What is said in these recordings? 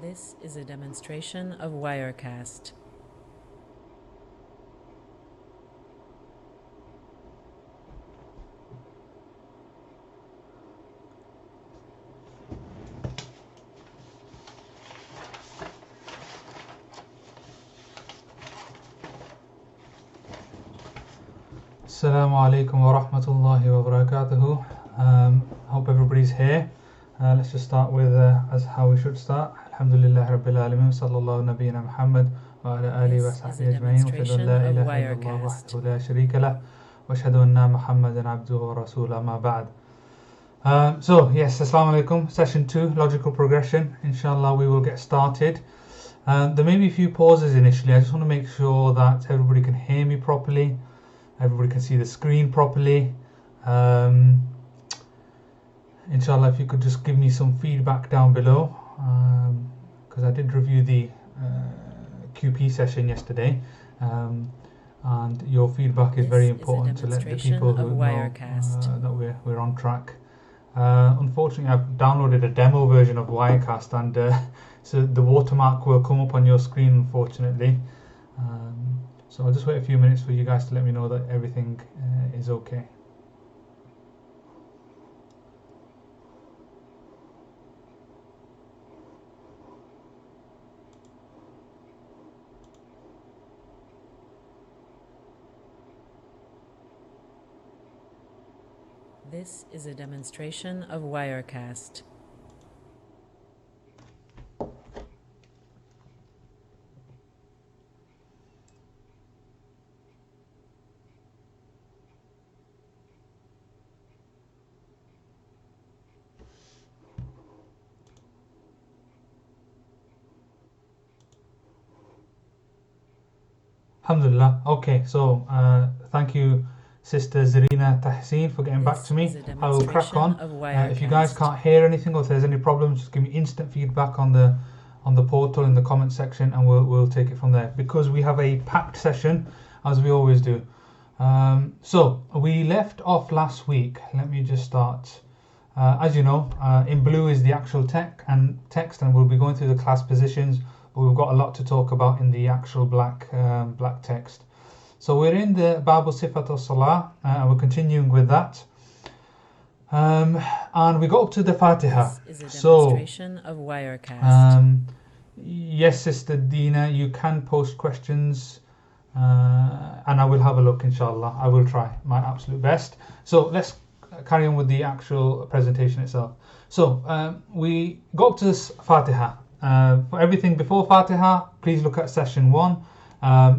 This is a demonstration of Wirecast. Assalamu alaikum wa rahmatullahi wa barakatuhu. Hope everybody's here. Let's just start with as how we should start. Alhamdulillah Rabbil Alameen, sallallahu nabiyyina Muhammad wa ala alihi wa sahbihi ajma'in. Wa ashhadu an la ilaha illallah wahdahu la sharika lah wa ashhadu anna Muhammadan abduhu wa rasuluhu, amma ba'd. So yes, assalamu alaikum. Session 2, logical progression. Inshallah we will get started. There may be a few pauses initially. I just want to make sure that everybody can hear me properly. Everybody can see the screen properly. Inshallah, if you could just give me some feedback down below, because I did review the QP session yesterday, and your feedback is very important to let the people who know that we're on track. Unfortunately, I've downloaded a demo version of Wirecast, and so the watermark will come up on your screen, unfortunately. So I'll just wait a few minutes for you guys to let me know that everything is okay. This is a demonstration of Wirecast. Alhamdulillah. Okay, so thank you, Sister Zarina Tahseen, for getting back to me. I will crack on. If you guys can't hear anything or if there's any problems, just give me instant feedback on the portal in the comment section, and we'll take it from there, because we have a packed session as we always do. So we left off last week. Let me just start. As you know, in blue is the actual text, and we'll be going through the class positions. But we've got a lot to talk about in the actual black text. So we're in the Babu Sifat al-Salah, and we're continuing with that. And we got up to the Fatiha. This is a demonstration of Wirecast. Yes, Sister Dina, you can post questions, and I will have a look, inshallah. I will try my absolute best. So let's carry on with the actual presentation itself. So we got up to this Fatiha. For everything before Fatiha, please look at session 1.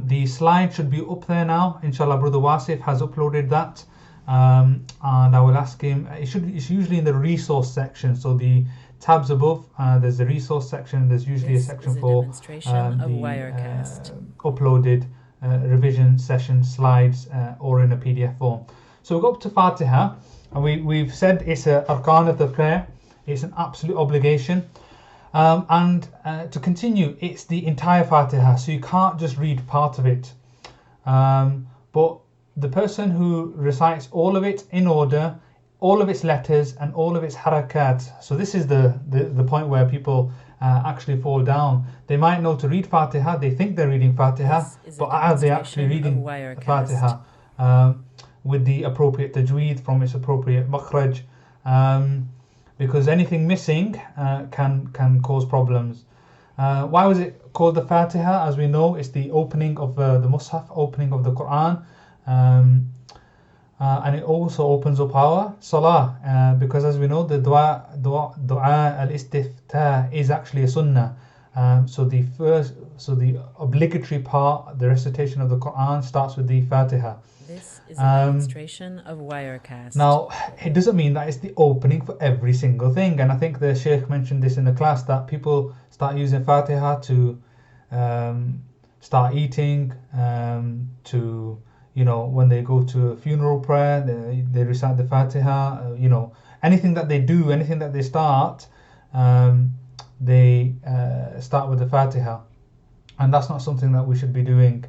The slide should be up there now. Inshallah, Brother Wasif has uploaded that, and I will ask him. It's usually in the resource section. So the tabs above, there's the resource section. There's usually a section for the uploaded revision session slides or in a PDF form. So we go up to Fatiha, and we've said it's an arkan of the prayer. It's an absolute obligation. And to continue, it's the entire Fatiha, so you can't just read part of it. But the person who recites all of it in order, all of its letters and all of its harakat. So this is the point where people actually fall down. They might know to read Fatiha, they think they're reading Fatiha, but are they actually reading Fatiha with the appropriate tajweed from its appropriate makhraj? Because anything missing can cause problems. Why was it called the Fatiha? As we know, it's the opening of the Mus'haf, opening of the Quran, and it also opens up our Salah, because as we know, the dua al-istiftah is actually a sunnah. So the obligatory part, the recitation of the Quran, starts with the Fatiha. This is a demonstration of Wirecast. Now, it doesn't mean that it's the opening for every single thing, and I think the Sheikh mentioned this in the class, that people start using Fatiha to start eating, to, when they go to a funeral prayer, they recite the Fatiha, anything that they do, anything that they start, they start with the Fatiha. And that's not something that we should be doing,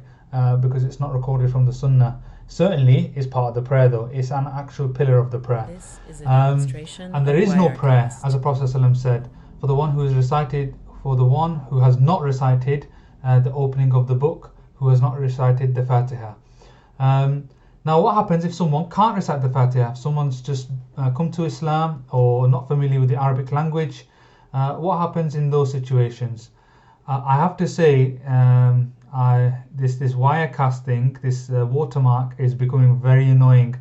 because it's not recorded from the Sunnah. Certainly is part of the prayer, though. It's an actual pillar of the prayer. This is a demonstration and there is no prayer, as the Prophet ﷺ said, for the one who has recited for the one who has not recited the opening of the book, who has not recited the Fatiha. Now what happens if someone can't recite the Fatiha? If someone's just come to Islam or not familiar with the Arabic language, what happens in those situations? I have to say, this Wirecast thing, this watermark is becoming very annoying.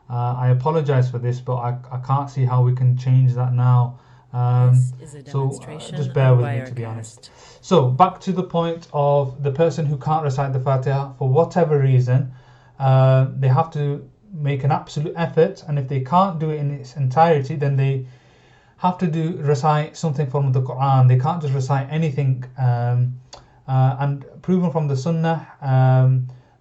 I apologize for this, but I can't see how we can change that now. This is a demonstration Just bear of with me, to be Wirecast. honest. So back to the point of the person who can't recite the Fatiha for whatever reason, they have to make an absolute effort, and if they can't do it in its entirety, then they have to recite something from the Quran. They can't just recite anything. And proven from the Sunnah,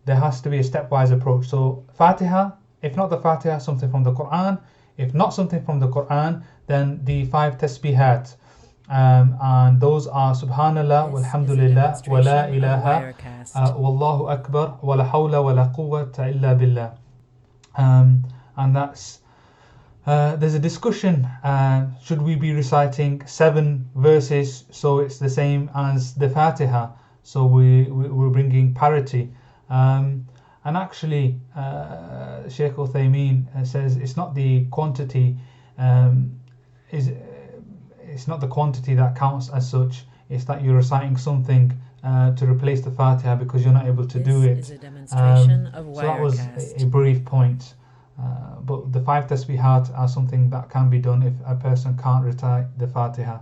there has to be a stepwise approach. So Fatiha, if not the Fatiha, something from the Quran. If not something from the Quran, then the 5 tasbihat. And those are Subhanallah, walhamdulillah, wa la ilaha, wallahu akbar, wa la hawla wa la quwwata illa billah. And that's there's a discussion, should we be reciting 7 verses so it's the same as the Fatiha, so we're bringing parity. And actually Shaykh Uthaymeen says it's not the quantity, it's not the quantity that counts as such, it's that you're reciting something to replace the Fatiha because you're not able to do it. Is a demonstration of So that was Wirecast. a brief point. But the 5 tasbihat are something that can be done if a person can't recite the Fatiha.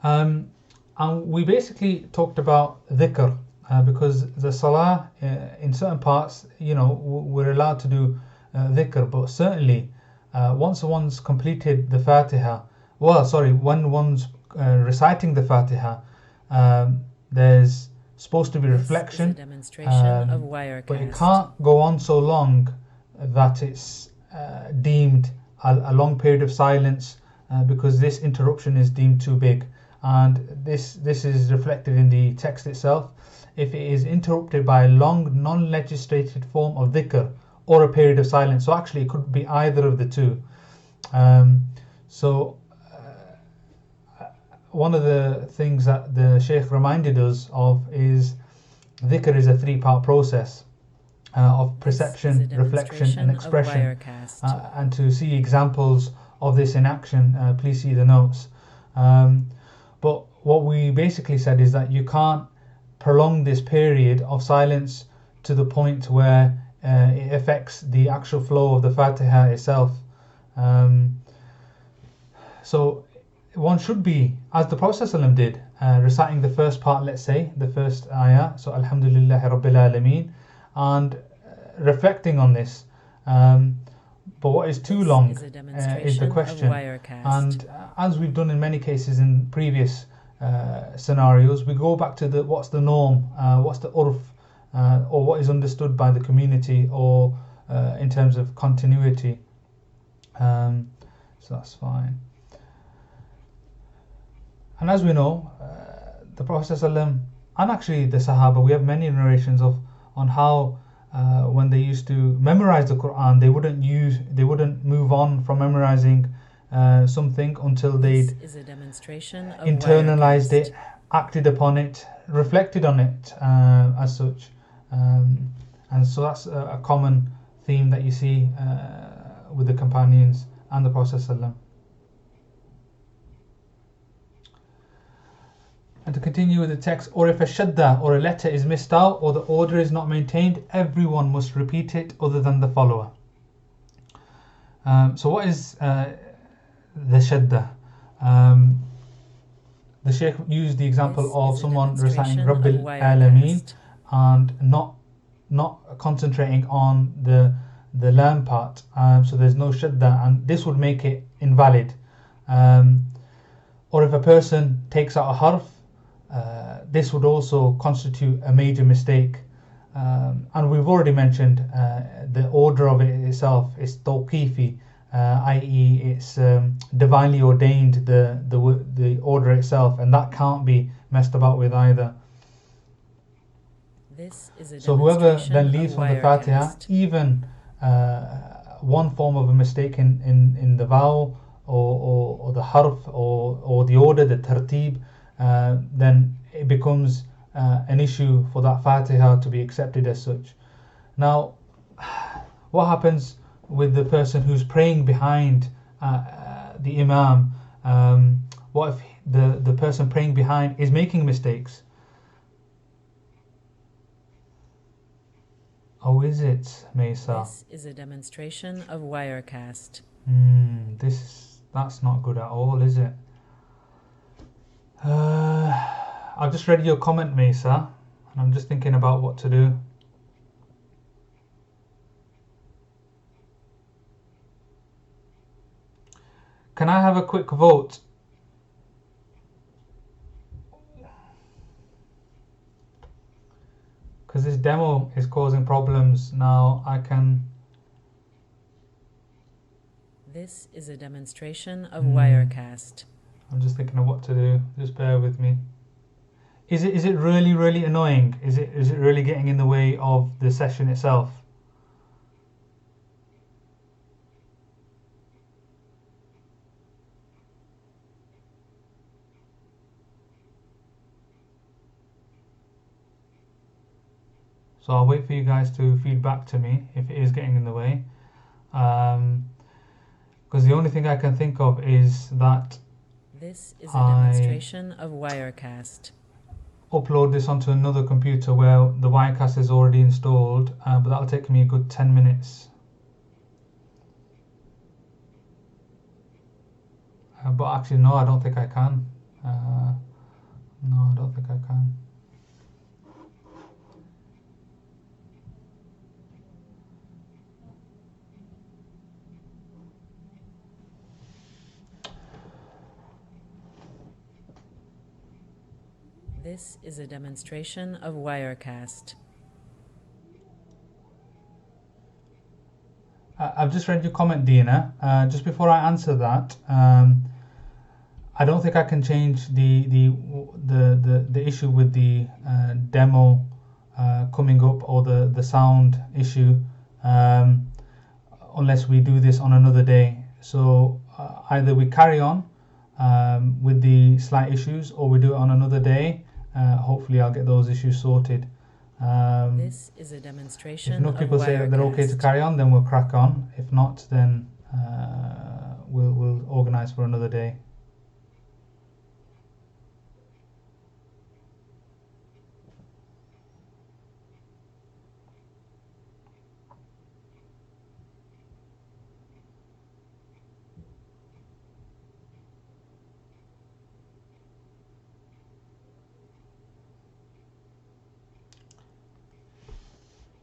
And we basically talked about dhikr, because the salah, in certain parts, we're allowed to do dhikr, but certainly once one's completed the Fatiha, when one's reciting the Fatiha, there's supposed to be reflection, This is a demonstration of Wirecast. but it can't go on so long that it's deemed a long period of silence, because this interruption is deemed too big. And this is reflected in the text itself. If it is interrupted by a long non-legislated form of dhikr or a period of silence, so actually it could be either of the two. One of the things that the Shaykh reminded us of is dhikr is a 3-part process of perception, reflection and expression. And to see examples of this in action, please see the notes. But what we basically said is that you can't prolong this period of silence to the point where it affects the actual flow of the Fatiha itself. So one should be, as the Prophet ﷺ did, reciting the first part, let's say, the first ayah, so Alhamdulillahi Rabbil Alameen, and reflecting on this. But what is too long is the question. And as we've done in many cases in previous scenarios, we go back to what's the norm, what's the urf, or what is understood by the community, or in terms of continuity. So that's fine. And as we know, the Prophet ﷺ, and actually the Sahaba, we have many narrations on how when they used to memorize the Quran, they wouldn't move on from memorizing something until they'd internalized it, acted upon it, reflected on it as such. And so that's a common theme that you see with the companions and the Prophet ﷺ. And to continue with the text, or if a shadda or a letter is missed out or the order is not maintained, everyone must repeat it other than the follower. So what is the shadda? The Shaykh used the example of someone reciting Rabbil Alameen and not concentrating on the lam part, so there's no shadda, and this would make it invalid. Or if a person takes out a harf, this would also constitute a major mistake. And we've already mentioned the order of it itself is tawqifi, i.e. it's divinely ordained, the order itself, and that can't be messed about with either. So whoever then leaves from the Fatiha, even one form of a mistake in the vowel or the harf or the order, the tartib, then it becomes an issue for that Fatiha to be accepted as such. Now, what happens with the person who's praying behind the Imam? What if the person praying behind is making mistakes? Oh, is it, Mesa? This is a demonstration of Wirecast. That's not good at all, is it? I've just read your comment, Mesa, and I'm just thinking about what to do. Can I have a quick vote? Because this demo is causing problems now. This is a demonstration of Wirecast. I'm just thinking of what to do. Just bear with me. Is it really annoying? Is it really getting in the way of the session itself? So I'll wait for you guys to feed back to me if it is getting in the way. Because the only thing I can think of is that this is a demonstration of Wirecast. Upload this onto another computer where the Wirecast is already installed, but that'll take me a good 10 minutes. But actually, no, I don't think I can. No, I don't think I can. This is a demonstration of Wirecast. I've just read your comment, Dina. Just before I answer that, I don't think I can change the issue with the demo coming up or the sound issue unless we do this on another day. So either we carry on with the slight issues or we do it on another day. Hopefully I'll get those issues sorted. This is a demonstration if enough people of say that they're okay to Wirecast. carry on, then we'll crack on. If not, then we'll organise for another day.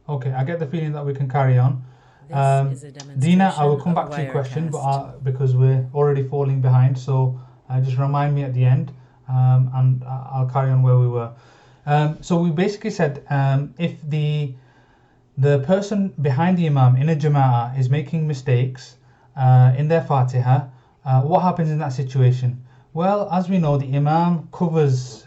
Okay, I get the feeling that we can carry on. This is a demonstration Dina, I will come of back to your question, Wirecast. but because we're already falling behind, so just remind me at the end, and I'll carry on where we were. So we basically said if the person behind the Imam in a Jama'ah is making mistakes in their Fatiha, what happens in that situation? Well, as we know, the Imam covers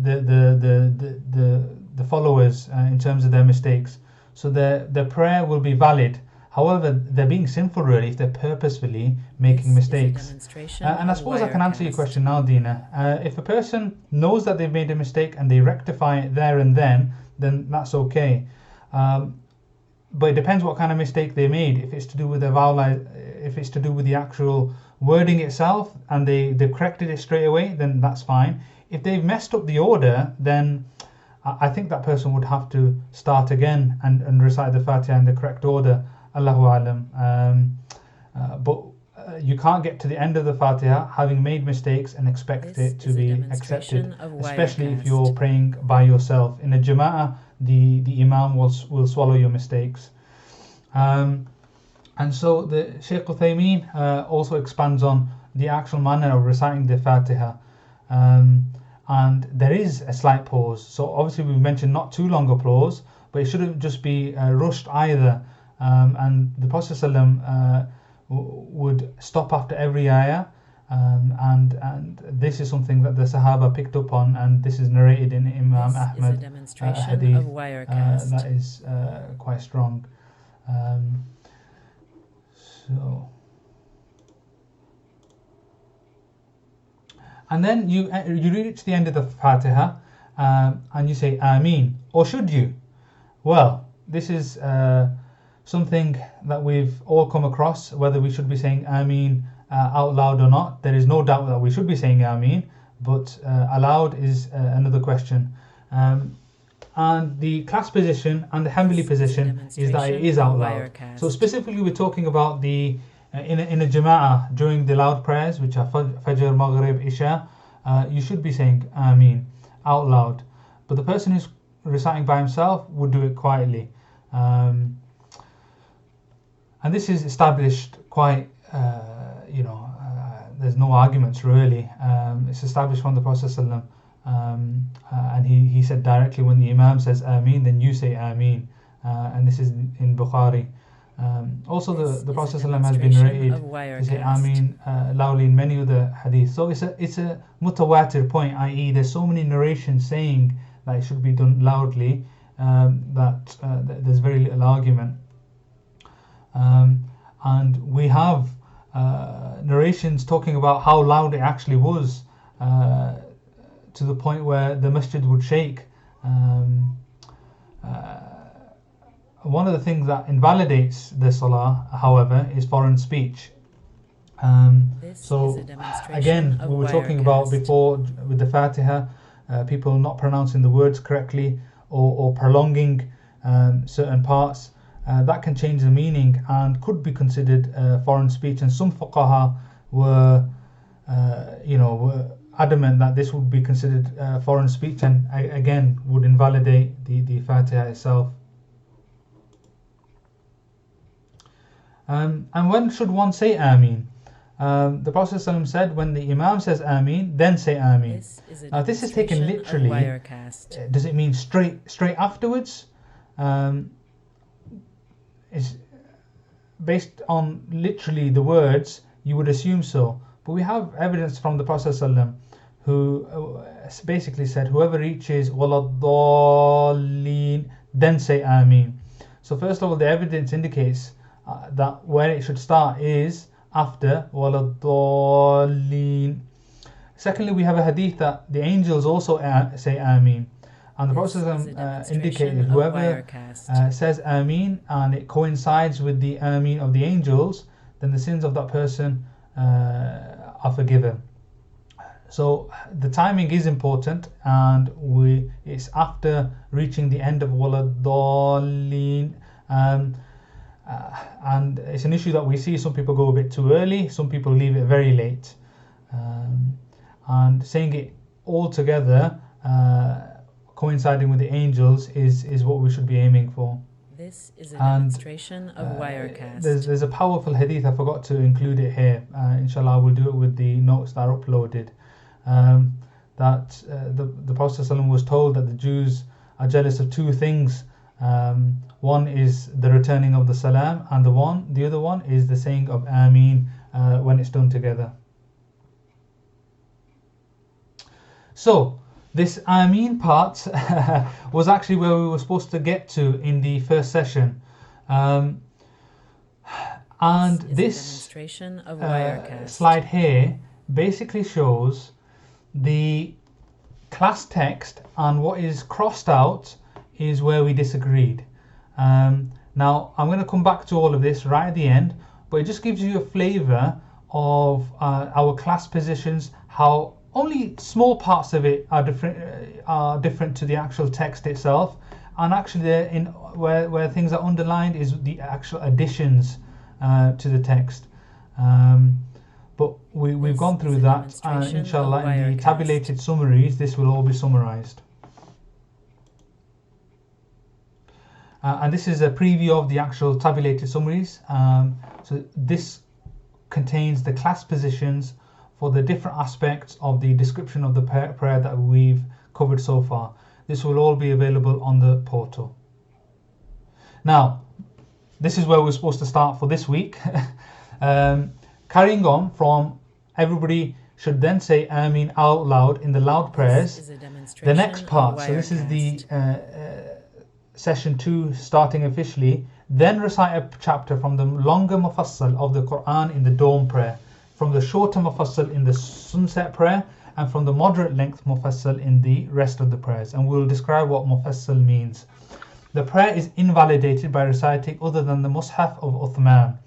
the followers in terms of their mistakes. So their prayer will be valid. However, they're being sinful really if they're purposefully making mistakes. And I suppose I can answer your question now, Dina. If a person knows that they've made a mistake and they rectify it there and then that's okay. But it depends what kind of mistake they made. If it's to do with their vowel, if it's to do with the actual wording itself and they've corrected it straight away, then that's fine. If they've messed up the order, then I think that person would have to start again and recite the Fatiha in the correct order. Allahu Alam. But you can't get to the end of the Fatiha having made mistakes and expect it to be accepted, especially if you're praying by yourself. In a Jama'ah, the Imam will swallow your mistakes. And so the Shaykh Uthaymeen also expands on the actual manner of reciting the Fatiha. And there is a slight pause. So obviously we mentioned not too long a pause, but it shouldn't just be rushed either. And the Prophet ﷺ would stop after every ayah, and this is something that the Sahaba picked up on, and this is narrated in Imam Ahmad hadith that is quite strong. So And then you reach the end of the Fatiha and you say Ameen. Or should you? Well, this is something that we've all come across, whether we should be saying Ameen out loud or not. There is no doubt that we should be saying Ameen, but aloud is another question. And the class position and the Hanbali position is that it is out loud. So specifically we're talking about the in a jama'ah during the loud prayers, which are Fajr, Maghrib, Isha, you should be saying Ameen out loud. But the person who's reciting by himself would do it quietly. And this is established quite, there's no arguments really. It's established from the Prophet ﷺ. And he said directly when the Imam says Ameen, then you say Ameen. And this is in Bukhari. Also the Prophet ﷺ has been narrated to say Ameen loudly in many other hadith. So it's a mutawatir point, i.e. there's so many narrations saying that it should be done loudly that there's very little argument. And we have narrations talking about how loud it actually was, to the point where the masjid would shake. One of the things that invalidates the salah, however, is foreign speech. So again, we were talking about before with the Fatiha, people not pronouncing the words correctly or prolonging certain parts. That can change the meaning and could be considered foreign speech. And some fuqaha were adamant that this would be considered foreign speech, and again would invalidate the Fatiha itself. And when should one say Ameen? The Prophet ﷺ said, when the Imam says Ameen, then say Ameen. Now this is taken literally. Does it mean straight afterwards? Is based on literally the words, you would assume so. But we have evidence from the Prophet ﷺ who basically said, whoever reaches Waladdallin, then say Ameen. So first of all, the evidence indicates that where it should start is after Waladdallin. Secondly, we have a hadith that the angels also say Ameen. And the Prophet indicated whoever says Ameen and it coincides with the Ameen of the angels, then the sins of that person are forgiven. So the timing is important, and it's after reaching the end of Waladdallin. And it's an issue that we see. Some people go a bit too early, some people leave it very late. And saying it all together, coinciding with the angels, is what we should be aiming for. This is a demonstration of Wirecast. There's a powerful hadith, I forgot to include it here. Inshallah, I will do it with the notes that are uploaded. That the Prophet ﷺ was told that the Jews are jealous of two things. One is the returning of the salam, and the other one is the saying of Ameen when it's done together. So this Ameen part was actually where we were supposed to get to in the first session. And this slide here basically shows the class text, and what is crossed out is where we disagreed. Now I'm going to come back to all of this right at the end, but it just gives you a flavour of our class positions, how only small parts of it are different to the actual text itself, and actually where things are underlined is the actual additions to the text. But we've gone through that, and inshallah in the tabulated summaries this will all be summarized. And this is a preview of the actual tabulated summaries. So this contains the class positions for the different aspects of the description of the prayer that we've covered so far. This will all be available on the portal. Now, this is where we're supposed to start for this week. Carrying on from everybody should then say Ameen out loud in the loud prayers. The next part, so this is the session 2 starting officially, then recite a chapter from the longer mufassal of the Quran in the dawn prayer, from the shorter mufassal in the sunset prayer, and from the moderate length mufassal in the rest of the prayers. And we'll describe what mufassal means. The prayer is invalidated by reciting other than the Mus'haf of Uthman.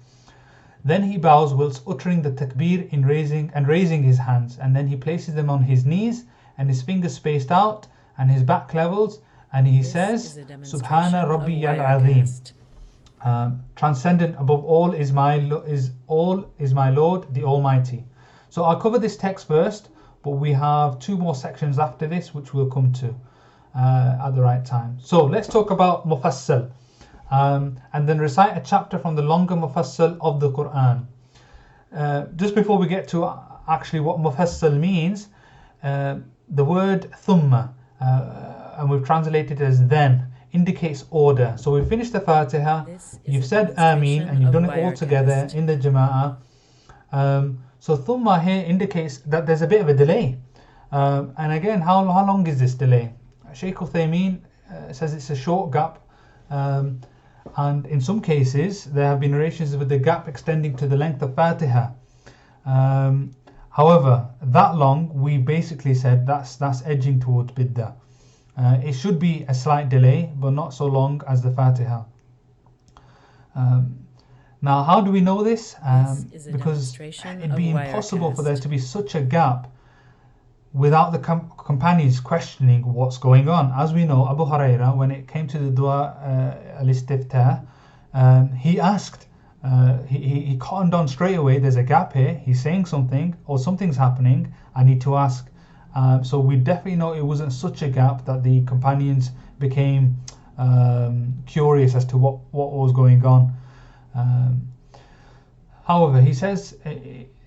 Then he bows whilst uttering the takbir in raising his hands, and then he places them on his knees and his fingers spaced out and his back levels, and he says, Subhana Rabbiyal Azim. Transcendent above all is my Lord, the Almighty. So I'll cover this text first, but we have two more sections after this, which we'll come to at the right time. So let's talk about mufassal. And then recite a chapter from the longer mufassal of the Quran. Just before we get to actually what mufassal means, the word thumma, and we've translated it as then, indicates order. So we finished the Fatiha, you've said Ameen, and you've done it all together in the Jama'ah. So thumma here indicates that there's a bit of a delay. And again, how long is this delay? Shaykh Uthaymeen says it's a short gap. And in some cases there have been narrations with the gap extending to the length of Fatiha. However, that long, we basically said that's edging towards bid'ah. It should be a slight delay, but not so long as the Fatiha. Now, how do we know this? Because it'd be impossible for there to be such a gap without the companions questioning what's going on. As we know, Abu Hurairah, when it came to the dua al-istiftah, he asked, he cottoned on straight away, there's a gap here, he's saying something, or something's happening, I need to ask. So we definitely know it wasn't such a gap that the companions became curious as to what was going on. However, he says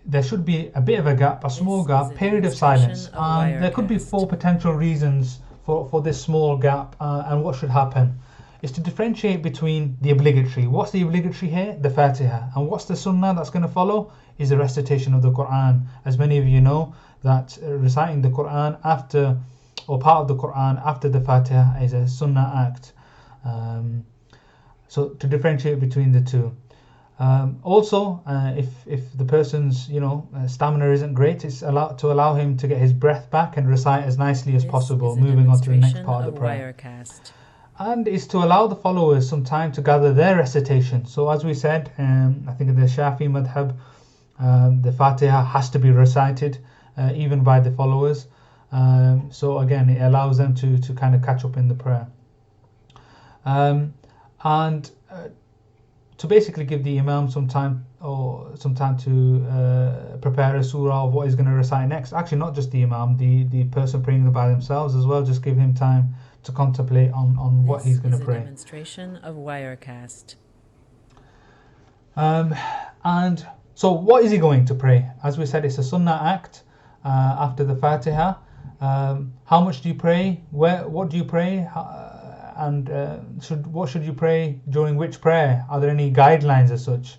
there should be a bit of a gap, a small gap, period of silence, and there could be four potential reasons for this small gap, and what should happen is to differentiate between the obligatory. What's the obligatory here? The Fatiha. And what's the sunnah that's going to follow? Is the recitation of the Quran. As many of you know, that reciting the Quran after, or part of the Quran after the Fatiha, is a sunnah act. So to differentiate between the two. Also, if the person's stamina isn't great, it's allowed to allow him to get his breath back and recite as nicely as possible, moving on to the next part of the prayer. And is to allow the followers some time to gather their recitation. So as we said, I think in the Shafi madhab, the Fatiha has to be recited even by the followers. So again, it allows them to kind of catch up in the prayer. And to basically give the Imam some time to prepare a surah of what he's going to recite next. Actually, not just the Imam, the person praying by themselves as well. Just give him time to contemplate on what he's going to pray. This is a demonstration of Wirecast. And so what is he going to pray? As we said, it's a sunnah act after the Fatiha. How much do you pray? What do you pray? And what should you pray during which prayer? Are there any guidelines as such?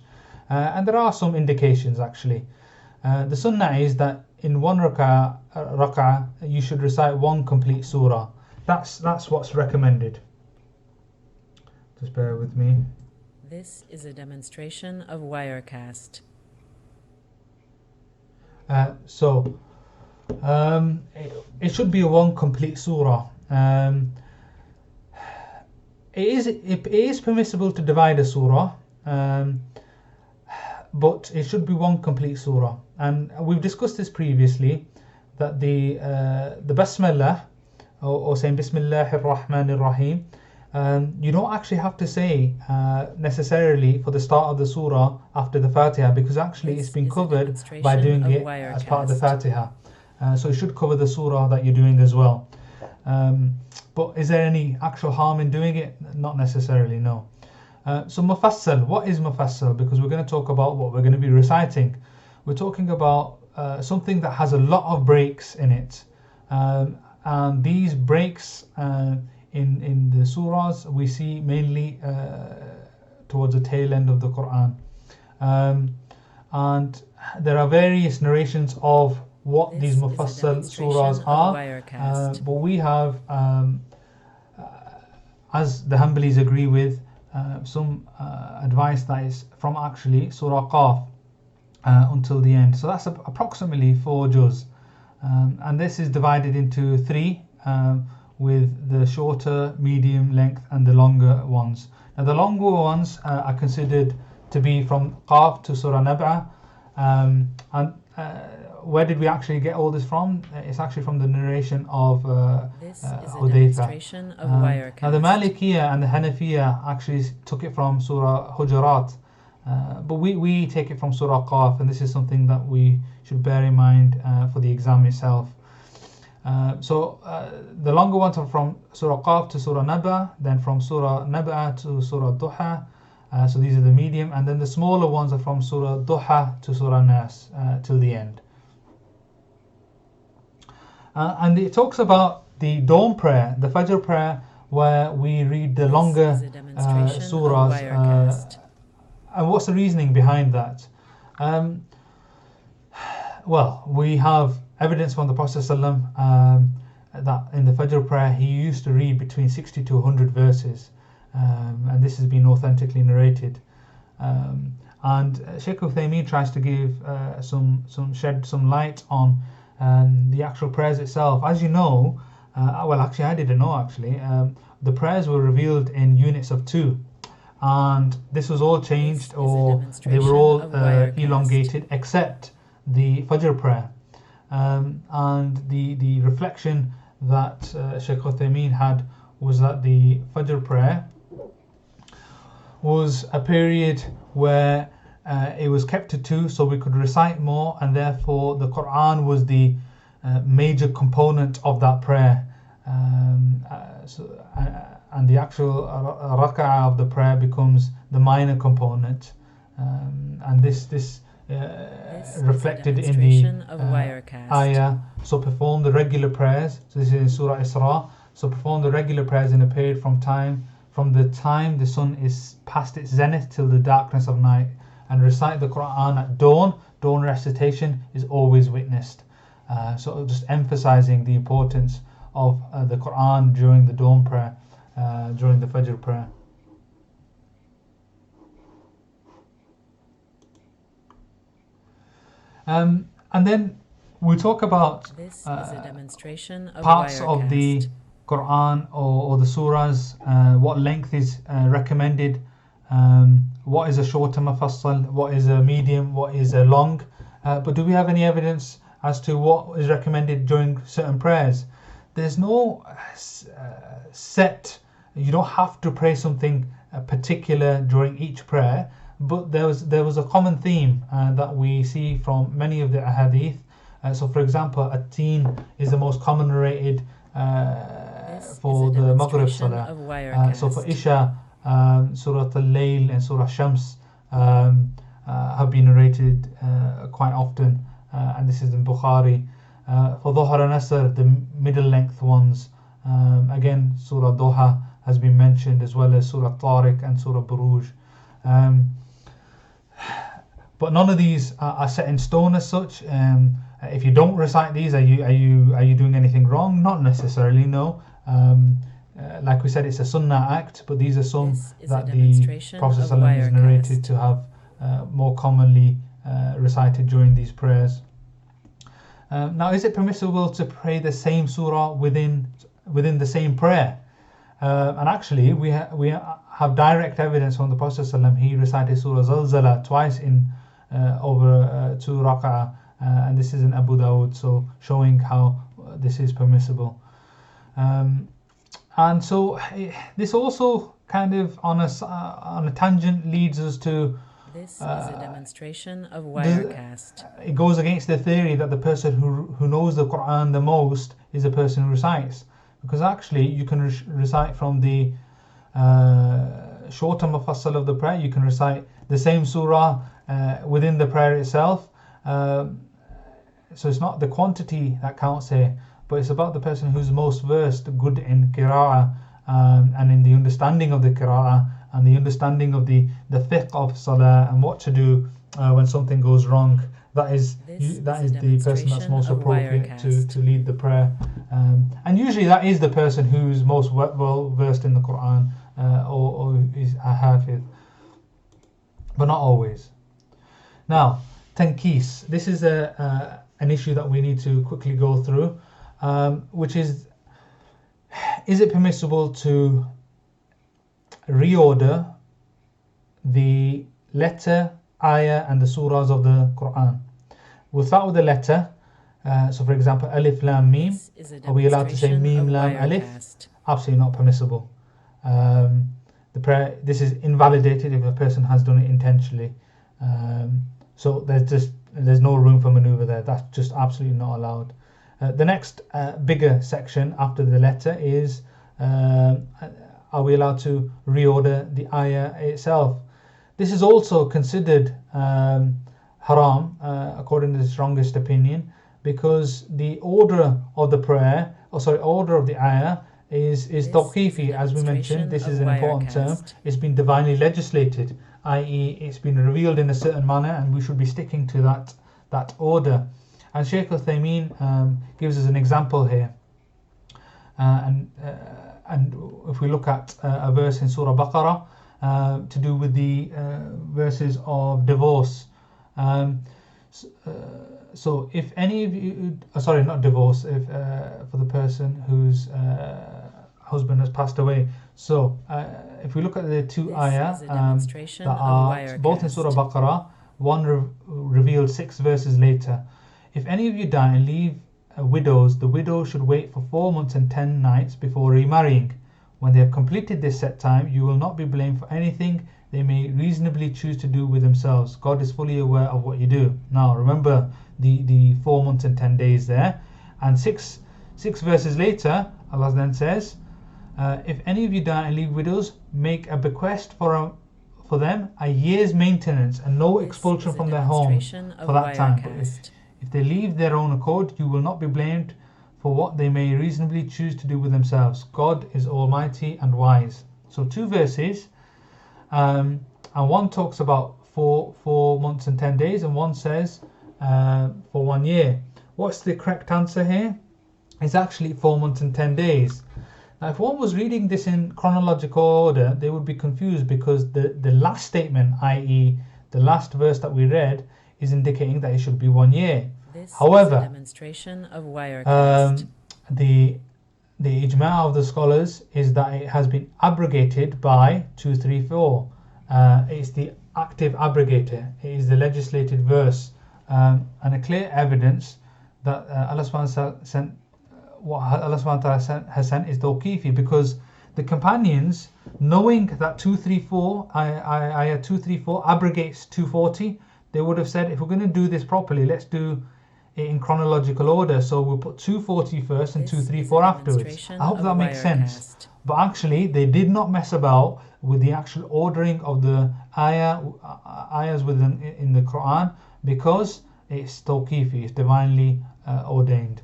And there are some indications actually. The sunnah is that in one rak'ah you should recite one complete surah. That's what's recommended. Just bear with me. This is a demonstration of Wirecast. So it should be one complete surah. It is permissible to divide a surah, but it should be one complete surah. And we've discussed this previously, that the Basmalah, or saying Bismillahir Rahmanir Rahim, you don't actually have to say necessarily for the start of the surah after the Fatiha, because actually it's been covered by doing it as part of the Fatiha. So it should cover the surah that you're doing as well. But is there any actual harm in doing it? Not necessarily, no. So mufassal, what is mufassal? Because we're going to talk about what we're going to be reciting. We're talking about something that has a lot of breaks in it. And these breaks in the surahs we see mainly towards the tail end of the Quran. And there are various narrations of what these mufassal surahs are, but we have, as the Hanbalis agree with, some advice that is from actually Surah Qaf until the end. So that's approximately 4 juz. And this is divided into three, with the shorter, medium length and the longer ones. Now the longer ones are considered to be from Qaf to Surah Nab'a. And where did we actually get all this from? It's actually from the narration of This is a Hudayfa. demonstration of Wirecast. Now the Malikiyya and the Hanafiyya actually took it from Surah Hujurat, but we take it from Surah Qaf, and this is something that we should bear in mind for the exam itself. So the longer ones are from Surah Qaf to Surah Naba, then from Surah Naba to Surah Duha. So these are the medium, and then the smaller ones are from Surah Duha to Surah Nas till the end. And it talks about the dawn prayer, the Fajr prayer, where we read the longer surahs. And what's the reasoning behind that? Well, we have evidence from the Prophet ﷺ, that in the Fajr prayer he used to read between 60 to 100 verses, and this has been authentically narrated. And Shaykh Uthaymeen tries to give shed some light on the actual prayers itself. As you know, well, actually I didn't know actually, the prayers were revealed in units of 2, and this was all changed, or they were all elongated except the Fajr prayer. And the reflection that Shaykh Uthaymeen had was that the Fajr prayer was a period where it was kept to 2, so we could recite more, and therefore the Quran was the major component of that prayer. And the actual rak'ah of the prayer becomes the minor component, and this reflected in the ayah. So perform the regular prayers. So this is in Surah Isra. So perform the regular prayers in a period from the time the sun is past its zenith till the darkness of night, and recite the Quran at dawn. Dawn recitation is always witnessed. So just emphasizing the importance of the Quran during the dawn prayer, during the Fajr prayer. And then we talk about This is a demonstration of parts Wirecast. of the Quran or the surahs, what length is recommended, what is a shorter mufassal, what is a medium, what is a long. But do we have any evidence as to what is recommended during certain prayers? There's no set, you don't have to pray something particular during each prayer, but there was a common theme that we see from many of the ahadith. So for example, at-teen is the most common narrated for the Maghrib Salah. So for Isha, Surah Al-Layl and Surah Shams have been narrated quite often, and this is in Bukhari. For Dhuhr and Asr, the middle length ones, again Surah Duha has been mentioned, as well as Surah Tariq and Surah Buruj. But none of these are set in stone as such. If you don't recite these, are you doing anything wrong? Not necessarily, no. Like we said, it's a sunnah act, but these are some that the Prophet ﷺ is narrated to have more commonly recited during these prayers. Now, is it permissible to pray the same surah within the same prayer? And actually, we have direct evidence from the Prophet ﷺ. He recited Surah Zalzala twice in over 2 rak'ah, and this is in Abu Dawud, so showing how this is permissible. And so this also kind of on a tangent leads us to This is a demonstration of Wirecast. It goes against the theory that the person who knows the Quran the most is the person who recites, because actually you can recite from the shorter mufassal of the prayer. You can recite the same surah within the prayer itself. So it's not the quantity that counts here, but it's about the person who's most versed, good in qira'ah, and in the understanding of the qira'ah, and the understanding of the fiqh of salah, and what to do when something goes wrong. That is the person that's most appropriate to lead the prayer. And usually that is the person who's most well versed in the Quran, or is a hafiz, but not always. Now, tankis. This is a an issue that we need to quickly go through, which is it permissible to reorder the letter, ayah and the surahs of the Quran? We'll start with the letter. So for example, Alif Lam Mim. Are we allowed to say Mim Lam Alif? Absolutely not permissible. The prayer, this is invalidated if a person has done it intentionally. So there's no room for maneuver there. That's just absolutely not allowed. The next bigger section after the letter is are we allowed to reorder the ayah itself? This is also considered haram according to the strongest opinion, because the order of the prayer, order of the ayah is tawqifi, as we mentioned. This is an important term. It's been divinely legislated, i.e. it's been revealed in a certain manner, and we should be sticking to that order. And Shaykh Uthaymeen gives us an example here. And if we look at a verse in Surah Baqarah to do with the verses of divorce. So if any of you, not divorce, if for the person whose husband has passed away. So if we look at the two ayah that are both in Surah Baqarah, one revealed 6 verses later. If any of you die and leave widows, the widow should wait for 4 months and 10 nights before remarrying. When they have completed this set time, you will not be blamed for anything they may reasonably choose to do with themselves. God is fully aware of what you do. Now remember the 4 months and 10 days there. And six verses later, Allah then says, if any of you die and leave widows, make a bequest for them a year's maintenance and no expulsion from their home for that time. But if they leave their own accord, you will not be blamed for what they may reasonably choose to do with themselves. God is almighty and wise. So 2 verses, and one talks about 4 months and 10 days, and one says for 1 year. What's the correct answer here? It's actually 4 months and 10 days. Now if one was reading this in chronological order, they would be confused, because the last statement, i.e. the last verse that we read, is indicating that it should be 1 year. However, demonstration of Wirecast. The ijma' of the scholars is that it has been abrogated by 234. It's the active abrogator. It is the legislated verse, and a clear evidence that Allah subhanahu wa ta'ala has sent is tawqifi, because the companions, knowing that 234 ayah 234 abrogates 240, they would have said, if we're going to do this properly, let's do it in chronological order. So we'll put 240 first and 234 afterwards. I hope that makes sense. But actually, they did not mess about with the actual ordering of the ayahs within in the Quran, because it's tawqifi, it's divinely ordained.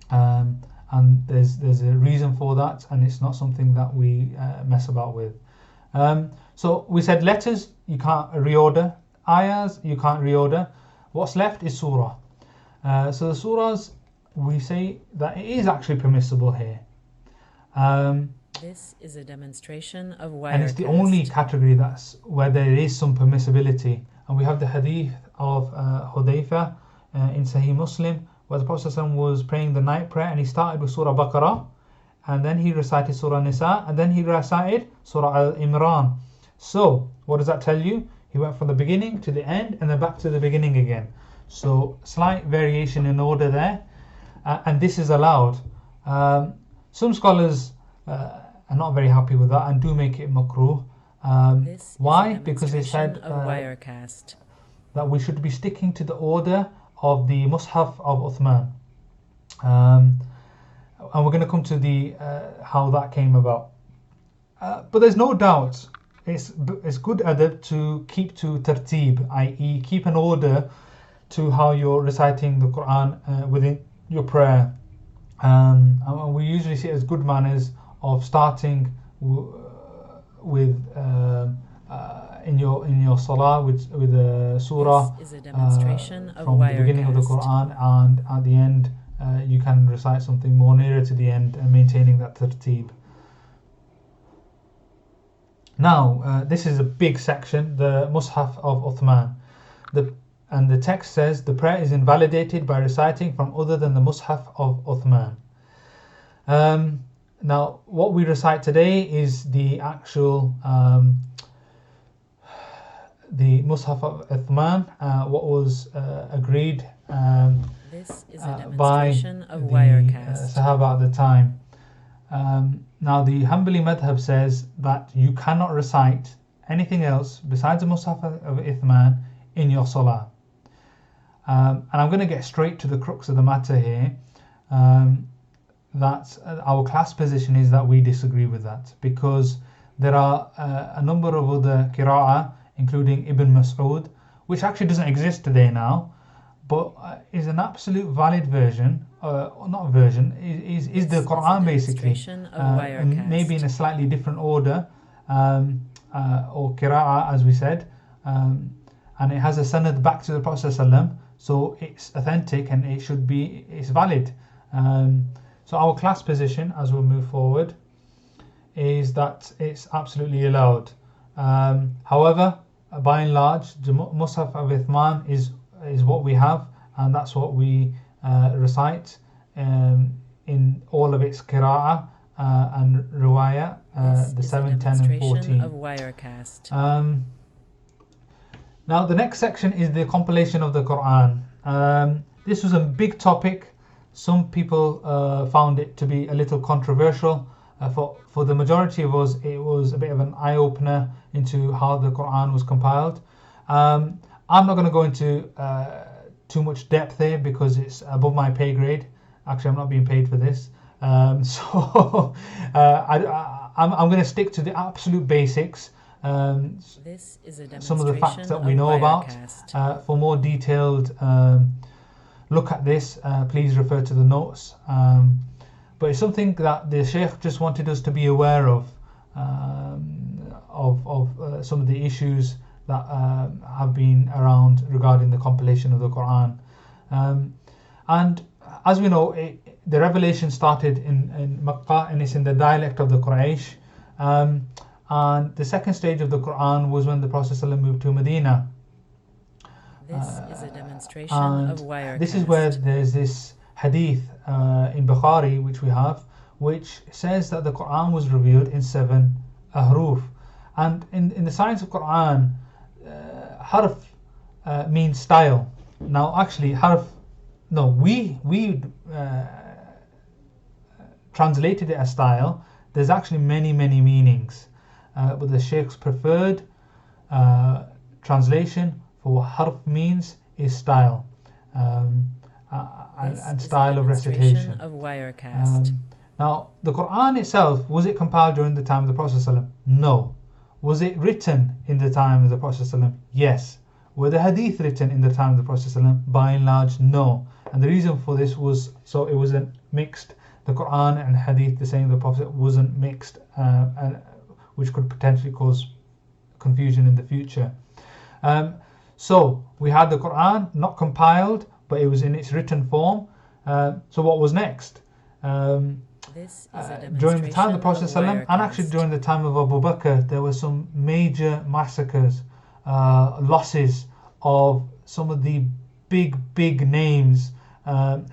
And there's a reason for that, and it's not something that we mess about with. So we said letters you can't reorder, ayahs you can't reorder. What's left is surah. So the surahs, we say that it is actually permissible here. This is a demonstration of Wirecast. And it's the only category that's where there is some permissibility. And we have the hadith of Hudayfa in Sahih Muslim, where the Prophet ﷺ was praying the night prayer, and he started with Surah Baqarah, and then he recited Surah Nisa, and then he recited Surah Al-Imran. So what does that tell you? He went from the beginning to the end and then back to the beginning again. So slight variation in order there, and this is allowed. Some scholars are not very happy with that and do make it makruh. Why? Because they said that we should be sticking to the order of the Mus'haf of Uthman. And we're going to come to the how that came about. But there's no doubt it's good adab to keep to tartib, i.e. keep an order to how you're reciting the Quran within your prayer. And we usually see it as good manners of starting with in your salah with a surah from the beginning of the Quran, and at the end you can recite something more nearer to the end, and maintaining that tartib. Now this is a big section, the Mus'haf of Uthman. and the text says the prayer is invalidated by reciting from other than the Mus'haf of Uthman. Now, what we recite today is the actual the Mus'haf of Uthman, what was agreed This is a by demonstration of the Wirecast. Sahaba at the time. Now, the Hanbali madhab says that you cannot recite anything else besides the Mus'haf of Uthman in your salah. And I'm going to get straight to the crux of the matter here. That our class position is that we disagree with that, because there are a number of other qira'ah, including Ibn Mas'ud, which actually doesn't exist today now, but is an absolute valid version, not version, is the Quran basically, maybe in a slightly different order, or qira'ah as we said, and it has a sanad back to the Prophet ﷺ, so it's authentic and it's valid. So our class position as we move forward is that it's absolutely allowed. However, by and large, the Mus'haf of Uthman is what we have, and that's what we recite in all of its qira'ah and riwayah, the 7, 10 and 14. Of Wirecast. Now the next section is the compilation of the Quran. This was a big topic. Some people found it to be a little controversial. For the majority of us, it was a bit of an eye-opener into how the Quran was compiled. I'm not going to go into too much depth here because it's above my pay grade. Actually, I'm not being paid for this. So I'm going to stick to the absolute basics. This is a some of the facts that we know about. For more detailed look at this, please refer to the notes. But it's something that the Shaykh just wanted us to be aware of some of the issues that have been around regarding the compilation of the Quran. And as we know, the revelation started in Makkah, and it's in the dialect of the Quraysh. And the second stage of the Quran was when the Prophet ﷺ moved to Medina. This is a demonstration of Wirecast. This is where there's this hadith in Bukhari, which we have, which says that the Quran was revealed in 7 ahruf. And in the science of Quran, harf means style. Now actually we translated it as style. There's actually many meanings, but the Shaykh's preferred translation for what harf means is style, and style of recitation. Of Wirecast. Now the Quran itself, was it compiled during the time of the Prophet ﷺ? No. Was it written in the time of the Prophet ﷺ? Yes. Were the hadith written in the time of the Prophet ﷺ? By and large, no. And the reason for this was so it wasn't mixed. The Quran and hadith, the saying of the Prophet, wasn't mixed, which could potentially cause confusion in the future. So we had the Quran not compiled, but it was in its written form. So what was next? This is a during the time of the Prophet ﷺ, and actually during the time of Abu Bakr, there were some major massacres, losses of some of the big names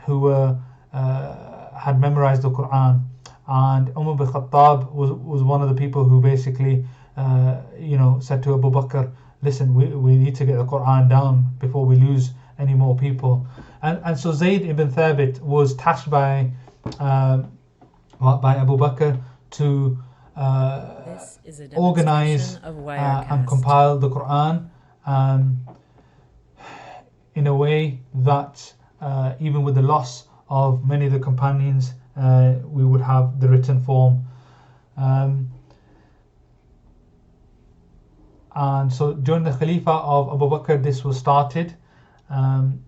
who were had memorized the Quran. And Umar bin Khattab was one of the people who basically said to Abu Bakr, listen, we need to get the Quran down before we lose any more people. And so Zayd ibn Thabit was tasked by Abu Bakr to organize and compile the Quran in a way that even with the loss of many of the companions, we would have the written form. And so during the Khalifa of Abu Bakr, this was started. And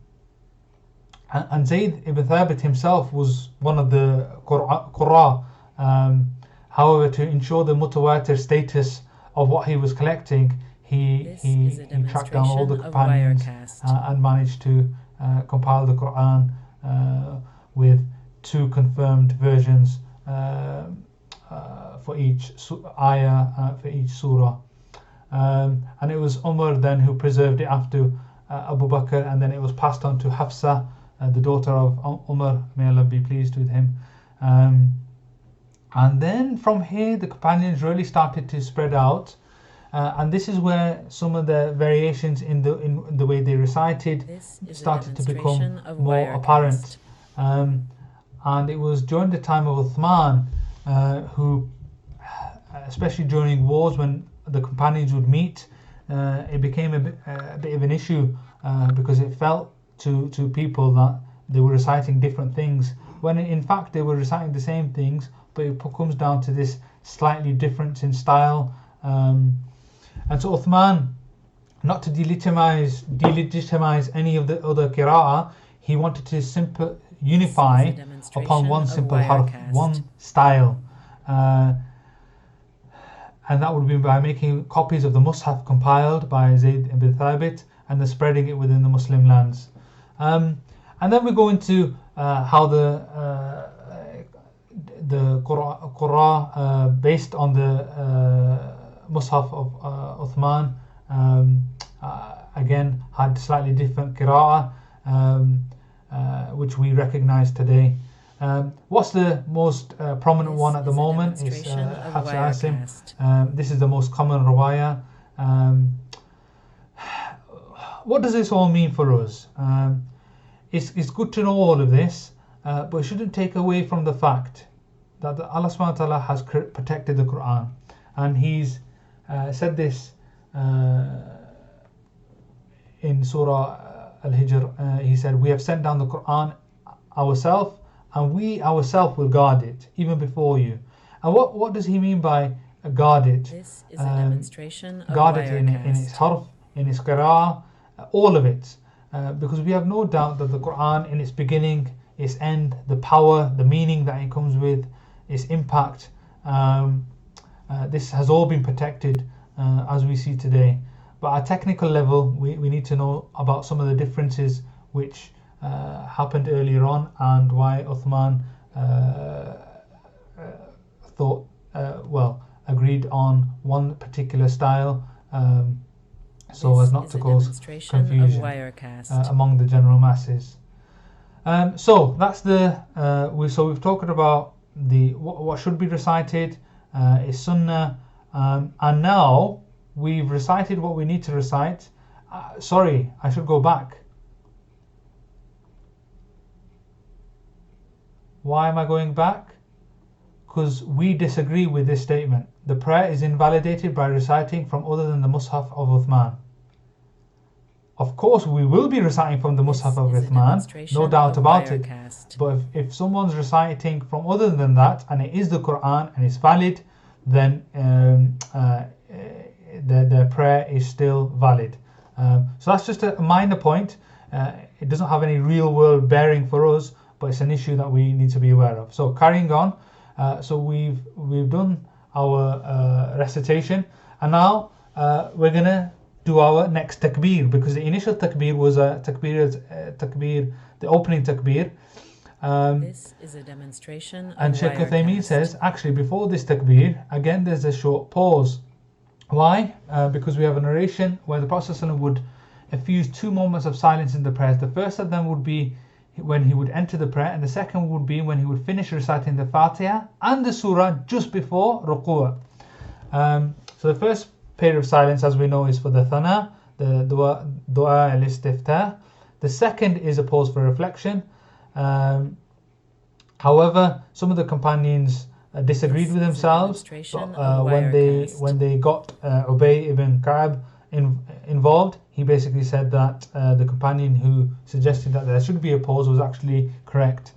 Zayd ibn Thabit himself was one of the Qurra. However, to ensure the mutawatir status of what he was collecting, he tracked down all the companions and managed to compile the Quran with 2 confirmed versions for each ayah, for each surah. And it was Umar then who preserved it after Abu Bakr, and then it was passed on to Hafsa, the daughter of Umar, may Allah be pleased with him. And then from here the companions really started to spread out, and this is where some of the variations in the way they recited started to become more apparent. And it was during the time of Uthman, who, especially during wars when the companions would meet, it became a bit of an issue, because it felt to people that they were reciting different things, when in fact they were reciting the same things, but it comes down to this slightly difference in style. And so Uthman, not to delegitimize any of the other qira'ah, he wanted to unify upon one simple harf, one style. And that would be by making copies of the Mus'haf compiled by Zayd ibn Thabit and then spreading it within the Muslim lands. And then we go into how the Qur'an, based on the Mus'haf of Uthman, again had slightly different qira'ah, which we recognize today. What's the most prominent one at the moment is Hafs Asim. This is the most common riwayah. What does this all mean for us? It's good to know all of this, but it shouldn't take away from the fact that Allah subhanahu wa ta'ala has protected the Quran, and He's said this in Surah Al-Hijr. He said, we have sent down the Quran ourselves, and we ourselves will guard it even before you. And what does he mean by guard it? This is a demonstration of guard it in its harf, in its qira'ah, all of it, because we have no doubt that the Quran, in its beginning, its end, the power, the meaning that it comes with, its impact, this has all been protected as we see today. But at a technical level, we need to know about some of the differences which happened earlier on, and why Uthman agreed on one particular style, so as not to cause confusion among the general masses. So that's we've talked about what should be recited, is Sunnah, and now we've recited what we need to recite. Sorry, I should go back. Why am I going back? Because we disagree with this statement. The prayer is invalidated by reciting from other than the Mus'haf of Uthman. Of course, we will be reciting from the Mus'haf of Uthman, no doubt about it. But if someone's reciting from other than that, and it is the Quran and it's valid, then the prayer is still valid. So that's just a minor point. It doesn't have any real world bearing for us, but it's an issue that we need to be aware of. So carrying on, so we've done our recitation, and now we're gonna do our next takbir, because the initial takbir was a takbir, the opening takbir. This is a demonstration of and Shaykh Uthaymeen says, actually before this takbir, again there's a short pause. Why? Because we have a narration where the Prophet ﷺ would effuse 2 moments of silence in the prayers. The first of them would be when he would enter the prayer, and the second would be when he would finish reciting the Fatiha and the surah just before ruku'. So the first period of silence, as we know, is for the thana, the dua al-istiftah. The second is a pause for reflection. However, some of the companions disagreed with themselves when they got Ubay ibn Ka'b involved. He basically said that the companion who suggested that there should be a pause was actually correct.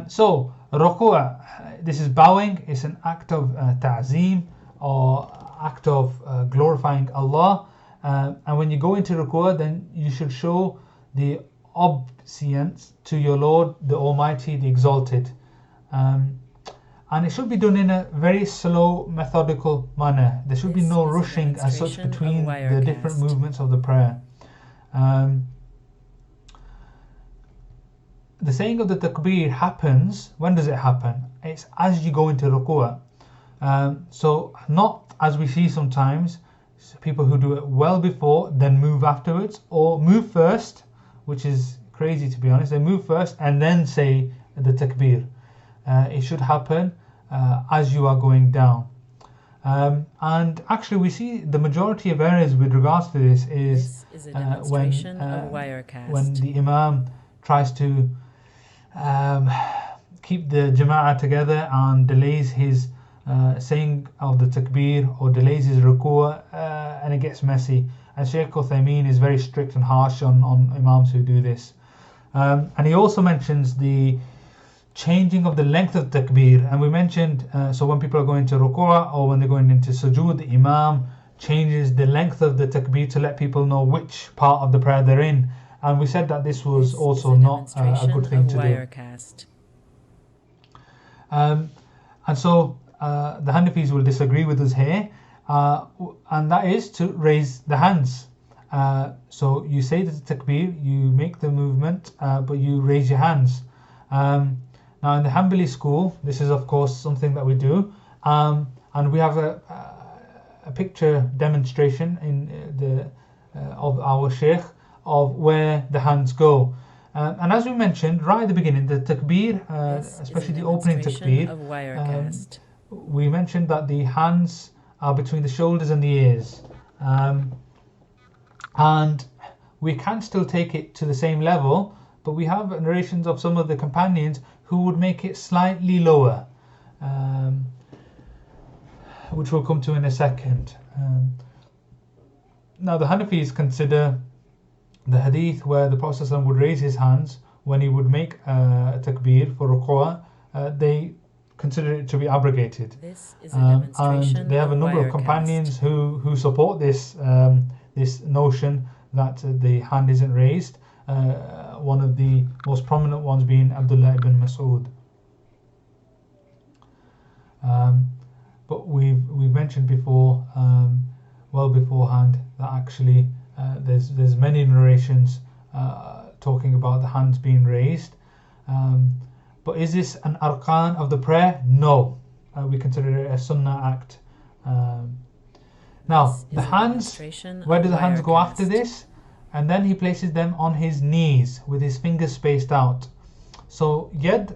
So ruku', this is bowing. It's an act of ta'zeem, or act of glorifying Allah, and when you go into ruku', then you should show the obeisance to your Lord, the Almighty, the Exalted, and it should be done in a very slow, methodical manner. There should be no rushing as such between the different movements of the prayer. The saying of the takbir happens, when does it happen? It's as you go into ruku'. So not as we see sometimes, people who do it well before, then move afterwards, or move first, which is crazy to be honest. They move first and then say the takbir. It should happen as you are going down. And actually, we see the majority of errors with regards to this is This is a demonstration of when Wirecast. the imam tries to keep the jama'ah together and delays his saying of the takbir or delays his ruku', and it gets messy. And Shaykh Uthaymeen is very strict and harsh on imams who do this. And he also mentions the changing of the length of takbir, and we mentioned so when people are going to ruku' or when they're going into sujood, the imam changes the length of the takbir to let people know which part of the prayer they're in, and we said that this was This also is a not a demonstration good thing of to do. Wirecast. And so the Hanafis will disagree with us here, and that is to raise the hands. So you say the takbir, you make the movement, but you raise your hands. Now in the Hanbali school, this is of course something that we do, and we have a picture demonstration in the of our Sheikh of where the hands go. And as we mentioned right at the beginning, the takbir, This especially is a the opening demonstration takbir, of Wirecast. we mentioned that the hands are between the shoulders and the ears, and we can still take it to the same level, but we have narrations of some of the companions who would make it slightly lower, which we'll come to in a second. Now the Hanafis consider the hadith where the Prophet ﷺ would raise his hands when he would make a takbir for ruku', they consider it to be abrogated. This is a demonstration And they have a of number of Wirecast. companions who support this this notion that the hand isn't raised. One of the most prominent ones being Abdullah ibn Mas'ud. But we've mentioned before, well beforehand, that actually there's many narrations talking about the hands being raised. But is this an arkan of the prayer? No. We consider it a sunnah act. Now, This the is a hands, demonstration where of do the hands go after Wirecast. this? And then he places them on his knees with his fingers spaced out. So, yad,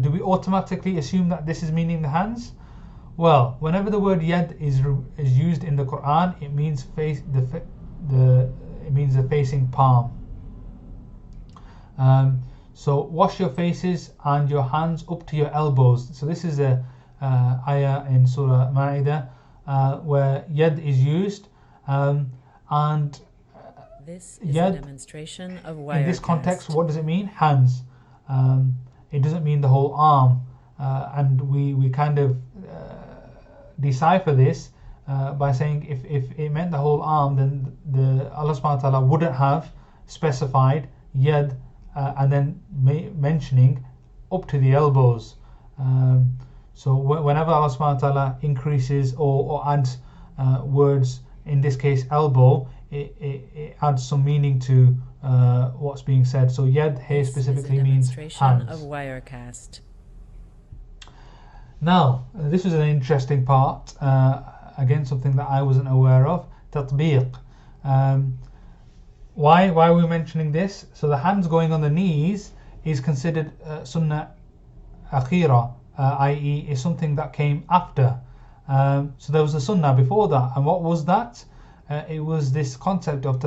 do we automatically assume that this is meaning the hands? Well, whenever the word yad is used in the Quran, it means it means the facing palm. So wash your faces and your hands up to your elbows. So this is a ayah in Surah Ma'idah where yad is used, and This is yad a demonstration of Wirecast. in this context, what does it mean? Hands. It doesn't mean the whole arm, and we kind of decipher this by saying if it meant the whole arm, then Allah subhanahu wa ta'ala wouldn't have specified yad and then mentioning up to the elbows. So whenever Allah subhanahu wa ta'ala increases or adds words, in this case elbow, it adds some meaning to what's being said. So yad here specifically means hands. Of Wirecast. Now, this was an interesting part, again something that I wasn't aware of, tatbiq. Why are we mentioning this? So the hands going on the knees is considered sunnah akhira, i.e. is something that came after. So there was a sunnah before that, and what was that? It was this concept of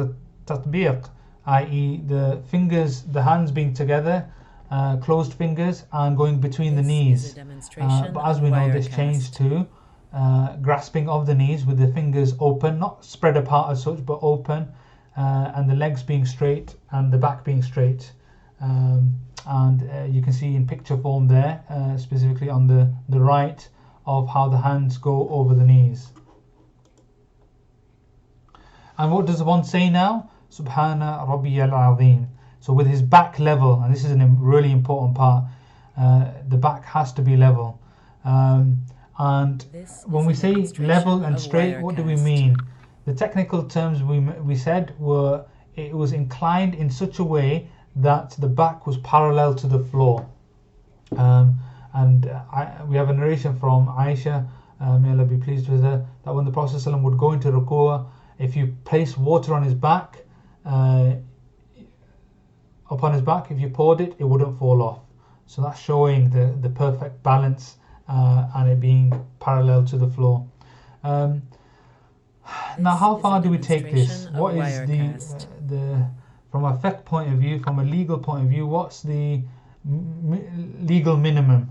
tatbiq, i.e. the fingers, the hands being together, closed fingers and going between the This knees. is a demonstration But as of we know, this Wirecast. changed to grasping of the knees with the fingers open, not spread apart as such, but open, and the legs being straight and the back being straight. And you can see in picture form there, specifically on the right, of how the hands go over the knees. And what does one say now? Subhana Rabbiyal Azim. So with his back level, and this is a really important part, the back has to be level. And This when is we a say demonstration level and of straight, what do we Wirecast. mean? The technical terms we said were it was inclined in such a way that the back was parallel to the floor. We have a narration from Aisha may Allah be pleased with her, that when the Prophet ﷺ would go into ruku', if you place water on his back, upon his back, if you poured it, it wouldn't fall off. So that's showing the perfect balance and it being parallel to the floor. Now, how far do we take this? What is the from a fiqh point of view, from a legal point of view, what's the legal minimum?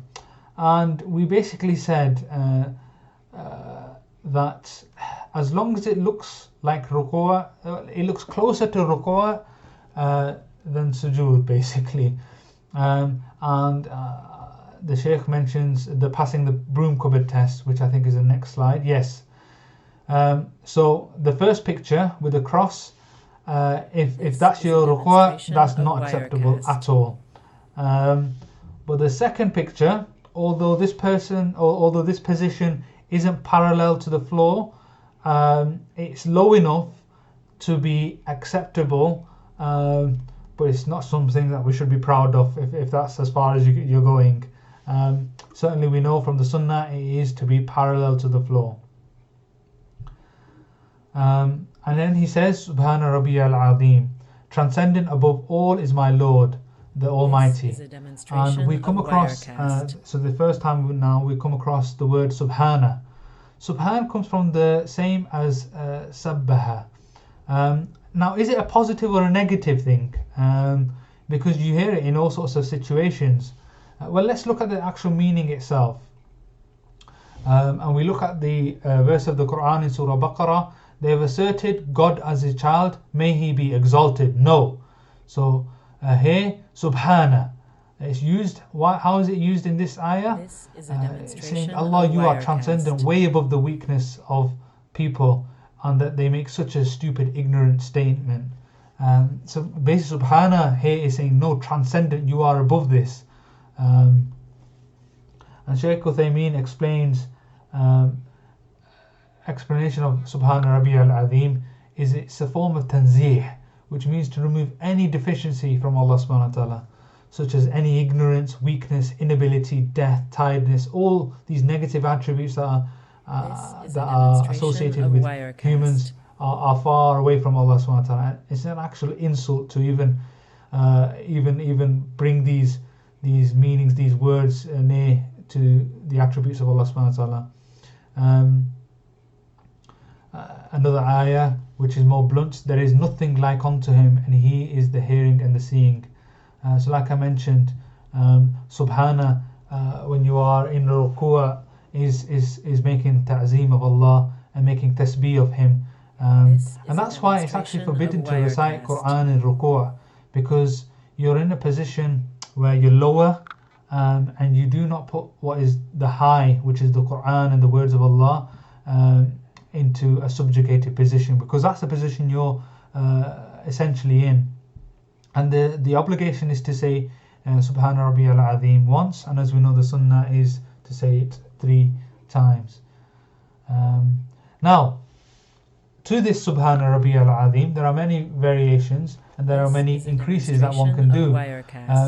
And we basically said that as long as it looks like ruku', it looks closer to ruku' than sujood, basically. The Shaykh mentions the passing the broom cupboard test, which I think is the next slide. Yes. So the first picture with the cross, if that's your ruku', that's not acceptable at all. But the second picture, although this position isn't parallel to the floor, it's low enough to be acceptable, but it's not something that we should be proud of if that's as far as you're going. Certainly we know from the sunnah it is to be parallel to the floor. And then he says, Subhana Rabbiyal Azim, transcendent above all is my Lord, the Almighty. And we come across, so the first time we come across the word Subhana. Subhan comes from the same as Sabbaha. Now, is it a positive or a negative thing? Because you hear it in all sorts of situations. Well, let's look at the actual meaning itself. And we look at the verse of the Quran in Surah Baqarah. They have asserted God as a child, may he be exalted. No. So here, Subhana. It's used. How is it used in this ayah? This is a demonstration saying, Allah, you are transcendent, way above the weakness of people, and that they make such a stupid, ignorant statement. So basically, Subhana here is saying, no, transcendent, you are above this. And Shaykh Uthaymeen explains, explanation of Subhana Rabbiyal Azim is it's a form of tanzih, which means to remove any deficiency from Allah subhanahu wa ta'ala, such as any ignorance, weakness, inability, death, tiredness, all these negative attributes that are associated with humans are far away from Allah subhanahu wa ta'ala. It's an actual insult to even bring these meanings, these words near to the attributes of Allah subhanahu wa ta'ala. Another ayah which is more blunt, there is nothing like unto him, and he is the hearing and the seeing. So like I mentioned, Subhana, when you are in ruku' is making ta'zeem of Allah and making tasbih of him. And that's why it's actually forbidden to recite Quran in ruku', because you're in a position where you're lower, and you do not put what is the high, which is the Quran and the words of Allah, into a subjugated position, because that's the position you're essentially in. And the obligation is to say Subhana Rabbiyal Azim once, and as we know, the sunnah is to say it 3 times. Now, to this Subhana Rabbiyal Azim, there are many variations and there are many increases that one can do.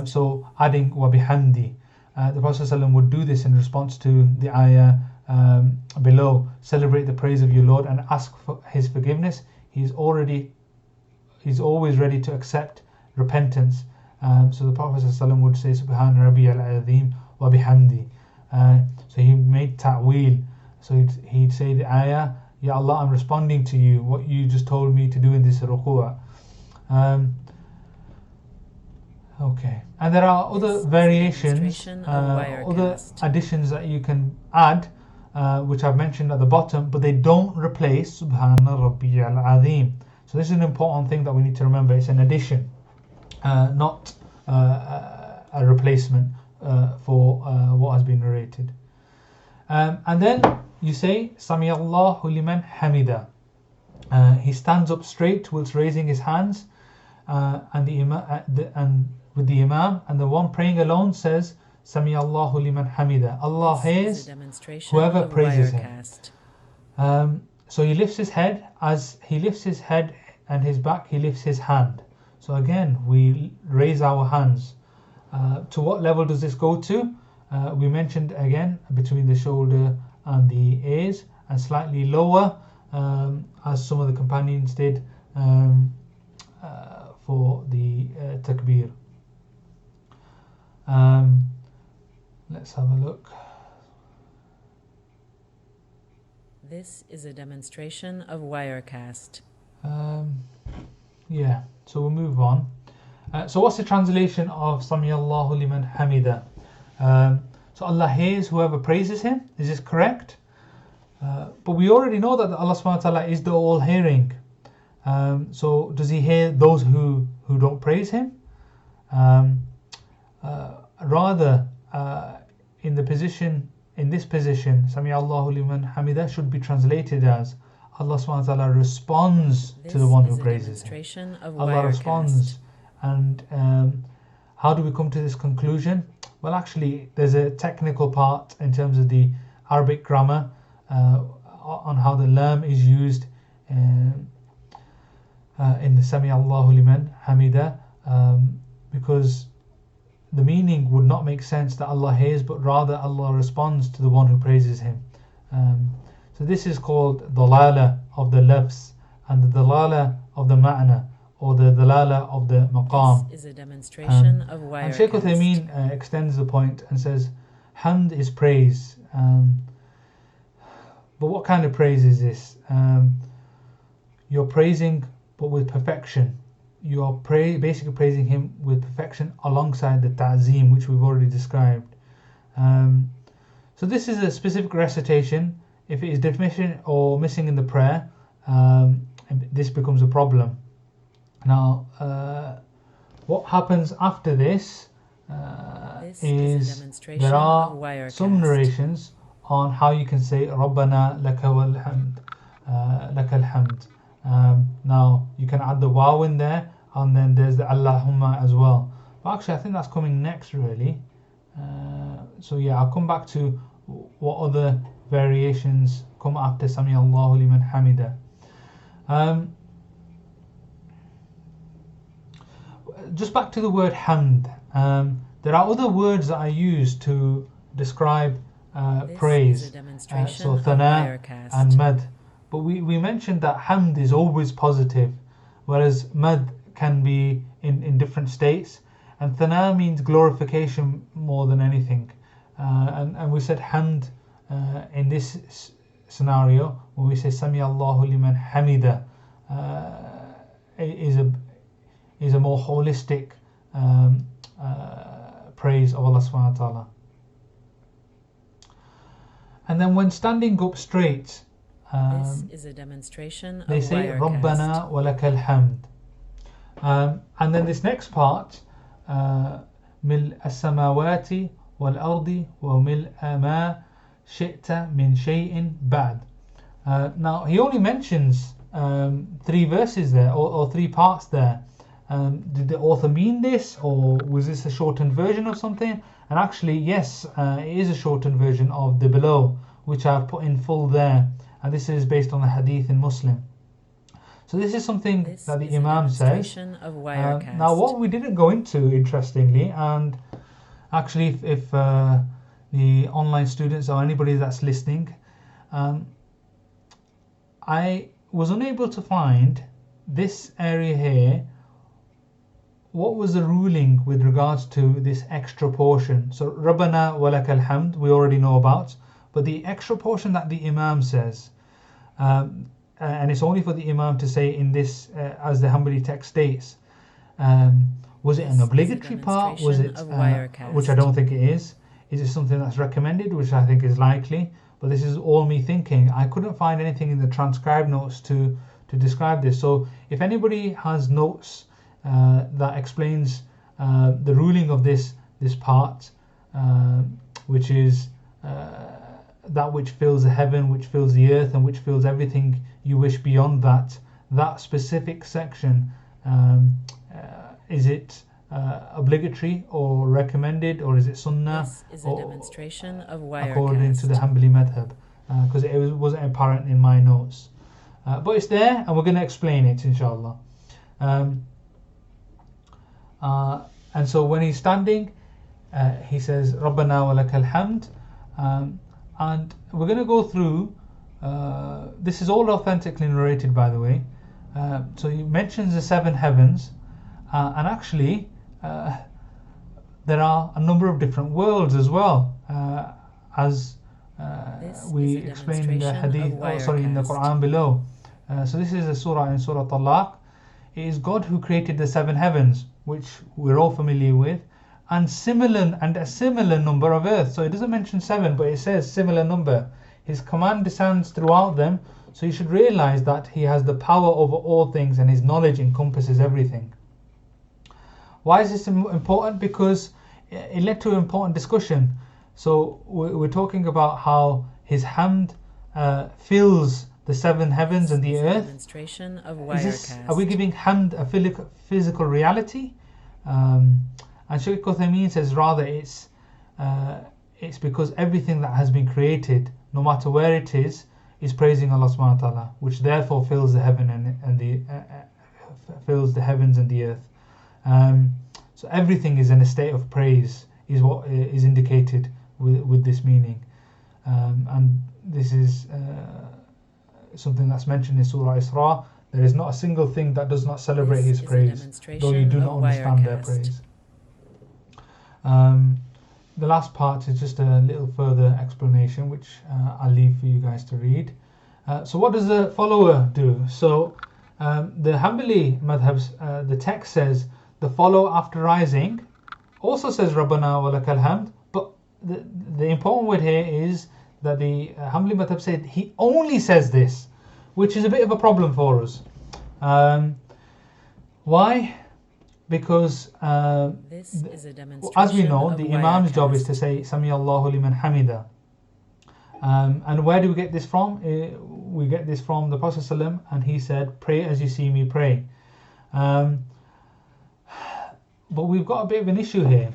So adding wa bihamdi, the Prophet ﷺ would do this in response to the ayah below. Celebrate the praise of your Lord and ask for His forgiveness. He's always ready to accept repentance. So the Prophet ﷺ would say Subhana Rabbiyal Azim wa bihamdi. So he made ta'wil. So he'd say the ayah, Ya Allah, I'm responding to you, what you just told me to do in this ruku'. Okay, and there are other variations, other additions that you can add, which I've mentioned at the bottom, but they don't replace Subhana Rabbiyal Azim. So this is an important thing that we need to remember. It's an addition, not a replacement for what has been narrated. And then you say Sami Allahu liman hamida. He stands up straight whilst raising his hands, and with the imam, and the one praying alone says Sami Allahu liman hamida. Allah hears whoever praises him. So he lifts his head. As he lifts his head and his back, he lifts his hand. So again, we raise our hands. To what level does this go to? We mentioned again between the shoulder and the A's, and slightly lower, as some of the companions did, for the takbir. Let's have a look. This is a demonstration of Wirecast. Yeah, so we'll move on. So what's the translation of Sami Allahu liman hamida? So Allah hears whoever praises him. Is this correct? But we already know that Allah subhanahu wa ta'ala is the all-hearing. So does he hear those who don't praise him? Rather, in this position, Sami Allahu liman hamida should be translated as Allah subhanahu wa ta'ala responds to the one who praises him. Allah responds. And how do we come to this conclusion? Well, actually, there's a technical part in terms of the Arabic grammar on how the lam is used in the Sami Allahu liman hamida, because the meaning would not make sense that Allah hears, but rather Allah responds to the one who praises him. So this is called dalala of the lafz and the dalala of the ma'na, or the dalala of the maqam. This is a demonstration of Wirecast. And Shaykh Uthaymeen extends the point and says, hamd is praise. But what kind of praise is this? You're praising, but with perfection. You are basically praising him with perfection alongside the ta'zeem, which we've already described. So this is a specific recitation. If it is deficient or missing in the prayer, this becomes a problem. Now, what happens after this, is there are some narrations on how you can say Rabbana laka wal hamd, lakal hamd. Now you can add the waw in there, and then there's the Allahumma as well. But actually, I think that's coming next, really. So yeah, I'll come back to what other variations come after Sami Allahu liman hamida. Just back to the word hamd. There are other words that I use to describe praise. So thana and mad. But we mentioned that hamd is always positive, whereas mad can be in different states. And thana means glorification more than anything. And we said hamd in this scenario, when we say Sami Allahu liman hamida, is a more holistic praise of Allah subhanahu wa ta'ala. And then when standing up straight, this is a demonstration of they say Wirecast. Rabbana wa lakal hamd. And then this next part, mil as-samawati wal ardi wa mil ma shi'ta min shay'in ba'd. Now he only mentions 3 verses there, or 3 parts there. Did the author mean this, or was this a shortened version of something? And actually, yes, it is a shortened version of the below, which I've put in full there, and this is based on the hadith in Muslim. So this is something that the Imam says. Now what we didn't go into, interestingly, and actually if the online students or anybody that's listening, I was unable to find this area here. What was the ruling with regards to this extra portion? So Rabbana wa lakal hamd we already know about, but the extra portion that the Imam says, and it's only for the Imam to say in this, as the Hanbali text states, was it an obligatory part? Was it, which I don't think it is. Is it something that's recommended, which I think is likely? But this is all me thinking. I couldn't find anything in the transcribed notes to describe this. So if anybody has notes that explains the ruling of this part, which is that which fills the heaven, which fills the earth, and which fills everything you wish beyond that specific section, is it obligatory or recommended, or is it sunnah? This is a demonstration of Wirecast. According to the Hanbali madhab, because it wasn't apparent in my notes, but it's there, and we're going to explain it, inshallah. And so when he's standing, he says Rabbana wa lakal hamd, and we're going to go through. This is all authentically narrated, by the way. So he mentions the 7 heavens, and actually there are a number of different worlds as well, as we explained in the hadith, in the Quran below. So this is a surah in Surah Talaq. It is God who created the 7 heavens, which we're all familiar with, and a similar number of earth. So it doesn't mention 7, but it says similar number. His command descends throughout them, so you should realize that he has the power over all things and his knowledge encompasses everything. Why is this important? Because it led to an important discussion. So we're talking about how his hamd fills the 7 heavens and the earth. Demonstration of Are we giving hamd a physical reality? And Shaykh Uthaymeen says rather it's because everything that has been created, no matter where it is praising Allah subhanahu wa ta'ala, which therefore fills the heaven and the fills the heavens and the earth. So everything is in a state of praise, is what is indicated with this meaning, and this is something that's mentioned in Surah Isra. There is not a single thing that does not celebrate his praise, though you do not understand their praise. The last part is just a little further explanation, which I'll leave for you guys to read. So what does the follower do? So the Hanbali madhabs, the text says the follower after rising also says Rabbana wa lakal hamd, but the important word here is that the Hanbali madhab said he only says this, which is a bit of a problem for us. Why? Because this is a demonstration as we know, of the Imam's job is Wirecast. to say Sami Allahu liman hamida. And where do we get this from? We get this from the Prophet ﷺ, and he said, pray as you see me pray. But we've got a bit of an issue here.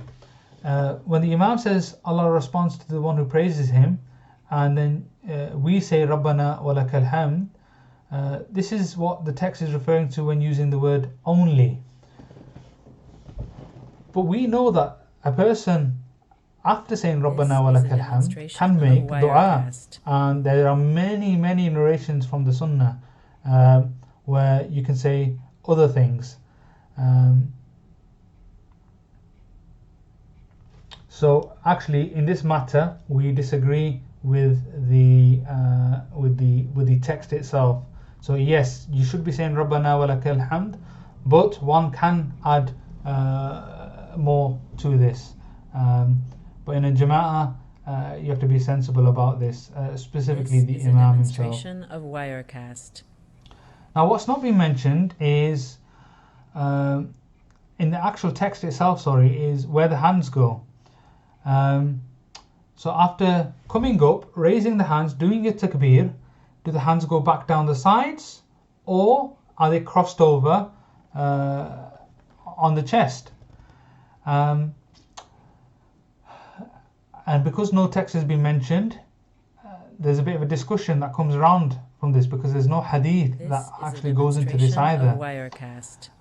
When the Imam says Allah responds to the one who praises him, and then we say Rabbana wa lakal hamd, this is what the text is referring to when using the word only. But we know that a person after saying Rabbana wa lakal hamd can make dua, and there are many narrations from the Sunnah where you can say other things. So actually, in this matter, we disagree with the text itself. So yes, you should be saying Rabbana wa lakal hamd, but one can add more to this. But in a jama'ah, you have to be sensible about this, specifically This the is Imam a himself. demonstration of Wirecast. Now, what's not been mentioned is in the actual text itself. Is where the hands go. So after coming up, raising the hands, doing your takbir, do the hands go back down the sides, or are they crossed over on the chest? And because no text has been mentioned, there's a bit of a discussion that comes around from this, because there's no hadith that actually goes into this either.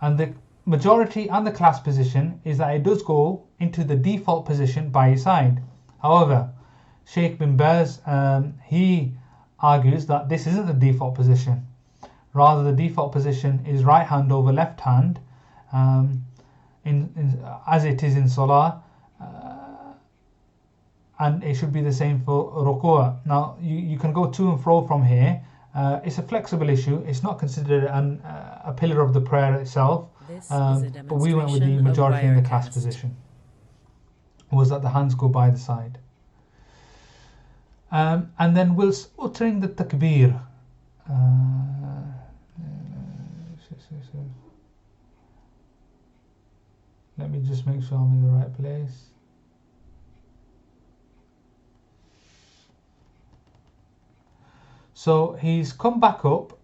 And the majority and the class position is that it does go into the default position by your side. However, Sheikh bin Baz, he argues that this isn't the default position. Rather, the default position is right hand over left hand, as it is in Salah, and it should be the same for ruku'. Now, you can go to and fro from here. It's a flexible issue. It's not considered a pillar of the prayer itself, but we went with the majority in the class position, was that the hands go by the side. And then whilst uttering the takbir, let me just make sure I'm in the right place. So he's come back up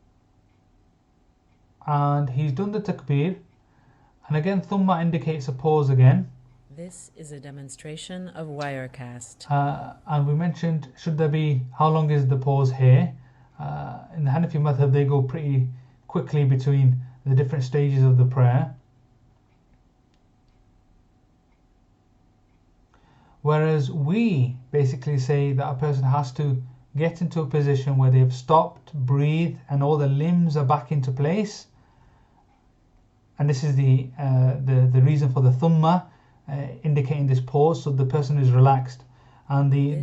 and he's done the takbir, and again thumma indicates a pause again. This is a demonstration of Wirecast. And we mentioned, should there be, how long is the pause here? In the Hanafi madhab, they go pretty quickly between the different stages of the prayer. Whereas we basically say that a person has to get into a position where they've stopped, breathed, and all the limbs are back into place. And this is the reason for the thumma, indicating this pause, so the person is relaxed. And the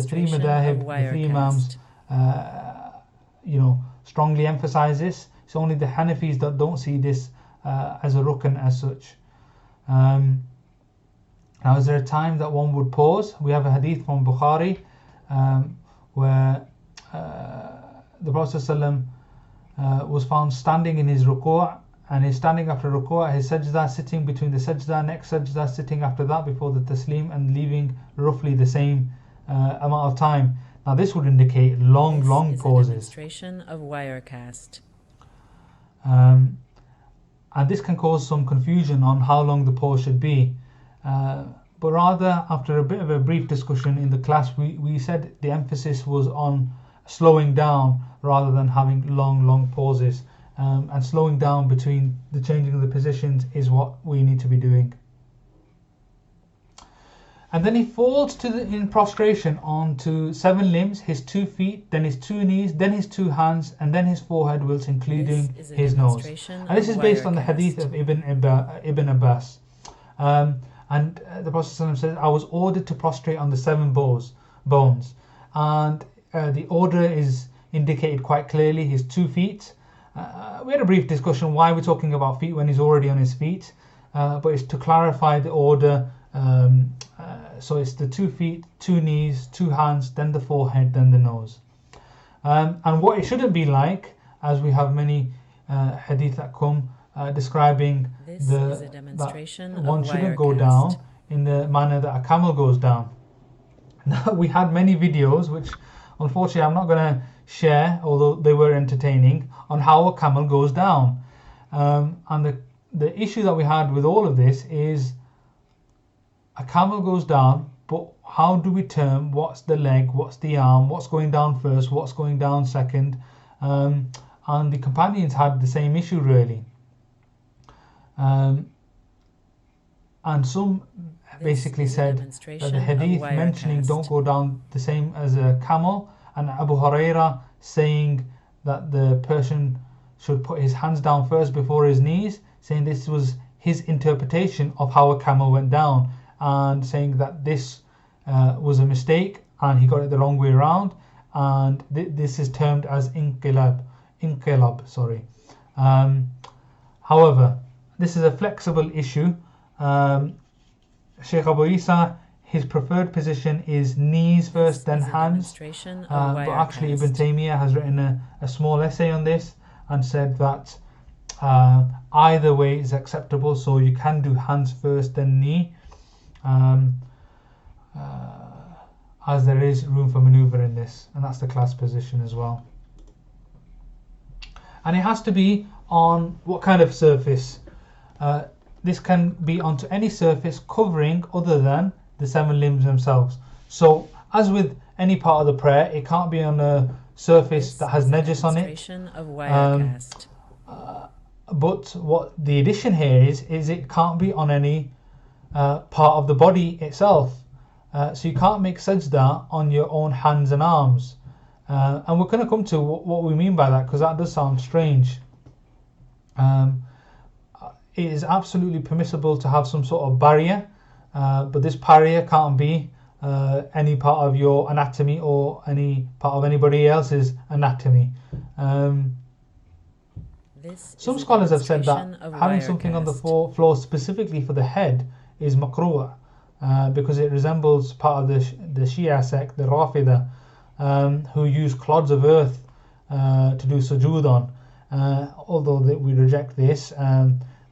three madahib, the three imams, strongly emphasize this. It's only the Hanafis that don't see this as a rukn as such. Now, is there a time that one would pause? We have a hadith from Bukhari where the Prophet ﷺ was found standing in his ruku', and he's standing after ruku', his sajda, sitting between the sajda, next sajda, sitting after that before the taslim, and leaving roughly the same amount of time. Now this would indicate long pauses. A demonstration of Wirecast. And this can cause some confusion on how long the pause should be. But rather, after a bit of a brief discussion in the class, we said the emphasis was on slowing down rather than having long pauses. And slowing down between the changing of the positions is what we need to be doing. And then he falls in prostration onto 7 limbs, his 2 feet, then his 2 knees, then his 2 hands, and then his forehead, whilst including his nose. And this is based on the hadith of Ibn Abbas. And the Prophet says, I was ordered to prostrate on the 7 bones. And the order is indicated quite clearly, his 2 feet. We had a brief discussion why we're talking about feet when he's already on his feet. But it's to clarify the order. So it's the 2 feet, 2 knees, 2 hands, then the forehead, then the nose. And what it shouldn't be like, as we have many hadith that come describing that one shouldn't go down in the manner that a camel goes down. Now, we had many videos, which unfortunately I'm not going to share, although they were entertaining, on how a camel goes down. And the issue that we had with all of this is a camel goes down, but how do we term what's the leg, what's the arm, what's going down first, what's going down second? And the companions had the same issue really. And some basically said that the hadith mentioning don't go down the same as a camel, and Abu Huraira saying that the person should put his hands down first before his knees, saying this was his interpretation of how a camel went down, and saying that this was a mistake and he got it the wrong way around, and this is termed as inqilab. However, this is a flexible issue. Sheikh Abu Isa, his preferred position is knees first, then hands. But actually Ibn Taymiyyah has written a small essay on this and said that either way is acceptable, so you can do hands first, then knee, as there is room for maneuver in this, and that's the class position as well. And it has to be on what kind of surface? This can be onto any surface covering other than the 7 limbs themselves. So as with any part of the prayer, it can't be on a surface that has najis on it. But what the addition here is it can't be on any part of the body itself. So you can't make sajda on your own hands and arms. And we're going to come to what we mean by that, because that does sound strange. It is absolutely permissible to have some sort of barrier, but this barrier can't be any part of your anatomy or any part of anybody else's anatomy. Some scholars have said that having something on the floor specifically for the head is makruh, because it resembles part of the Shia sect, the Rafida, who use clods of earth to do sujood on. Although we reject this,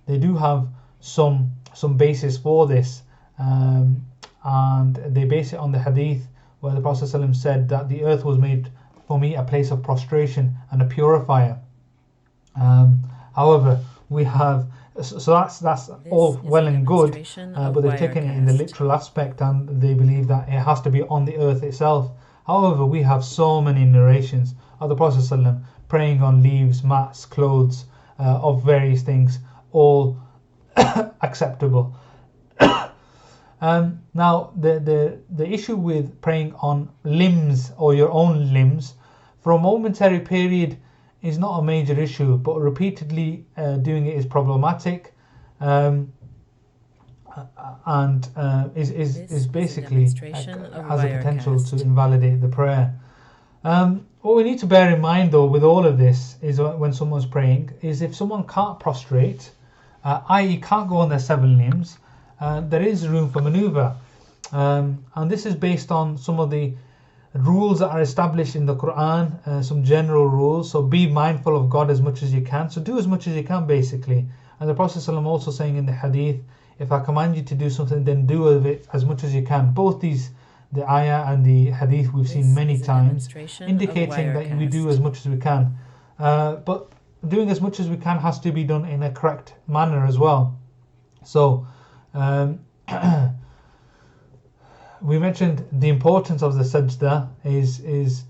they do have some basis for this, and they base it on the hadith where the Prophet ﷺ said that the earth was made for me a place of prostration and a purifier. However, we have that's all well and good, but they've taken it in the literal aspect, and they believe that it has to be on the earth itself. However, we have so many narrations of the Prophet ﷺ praying on leaves, mats, clothes, of various things, all acceptable. Now, the issue with praying on limbs or your own limbs for a momentary period is not a major issue, but repeatedly doing it is problematic, and is basically has a potential to invalidate the prayer. What we need to bear in mind, though, with all of this is when someone's praying, is if someone can't prostrate, i.e. can't go on their 7 limbs, there is room for maneuver, and this is based on some of the rules that are established in the Quran, some general rules. So be mindful of God as much as you can, so do as much as you can basically. And the Prophet ﷺ also saying in the hadith, if I command you to do something, then do of it as much as you can. Both these, the ayah and the hadith, we've seen many times, indicating that we do as much as we can, but doing as much as we can has to be done in a correct manner as well. So we mentioned the importance of the sajda is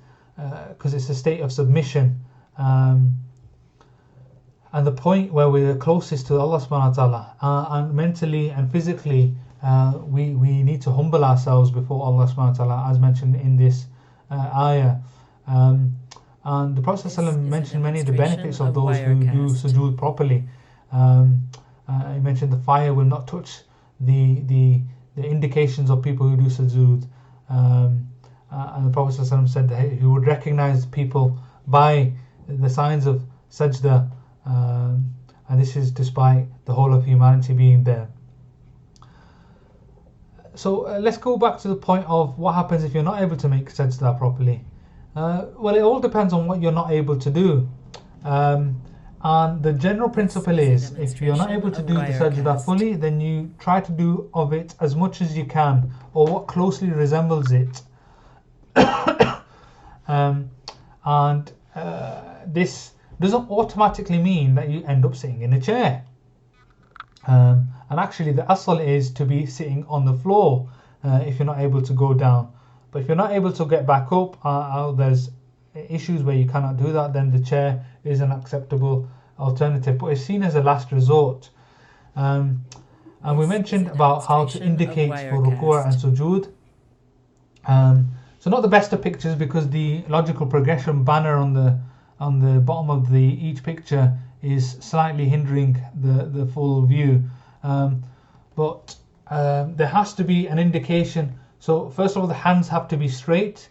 because it's a state of submission, and the point where we're closest to Allah subhanahu wa ta'ala, and mentally and physically we need to humble ourselves before Allah subhanahu wa ta'ala, as mentioned in this ayah. And the Prophet ﷺ mentioned many of the benefits of those who do sujood properly. He mentioned the fire will not touch the indications of people who do sujood, and the Prophet ﷺ said that he would recognize people by the signs of sajda, and this is despite the whole of humanity being there. So let's go back to the point of what happens if you're not able to make sajda properly. Well, it all depends on what you're not able to do, and the general principle is, if you're not able to do the sajda fully, then you try to do of it as much as you can, or what closely resembles it. And this doesn't automatically mean that you end up sitting in a chair, and actually the asl is to be sitting on the floor if you're not able to go down. But if you're not able to get back up, there's issues where you cannot do that, then the chair is an acceptable alternative, but it's seen as a last resort. And we mentioned about how to indicate for ruku' and sujood. So not the best of pictures, because the logical progression banner on the bottom of each picture is slightly hindering the full view. But there has to be an indication. So first of all, the hands have to be straight,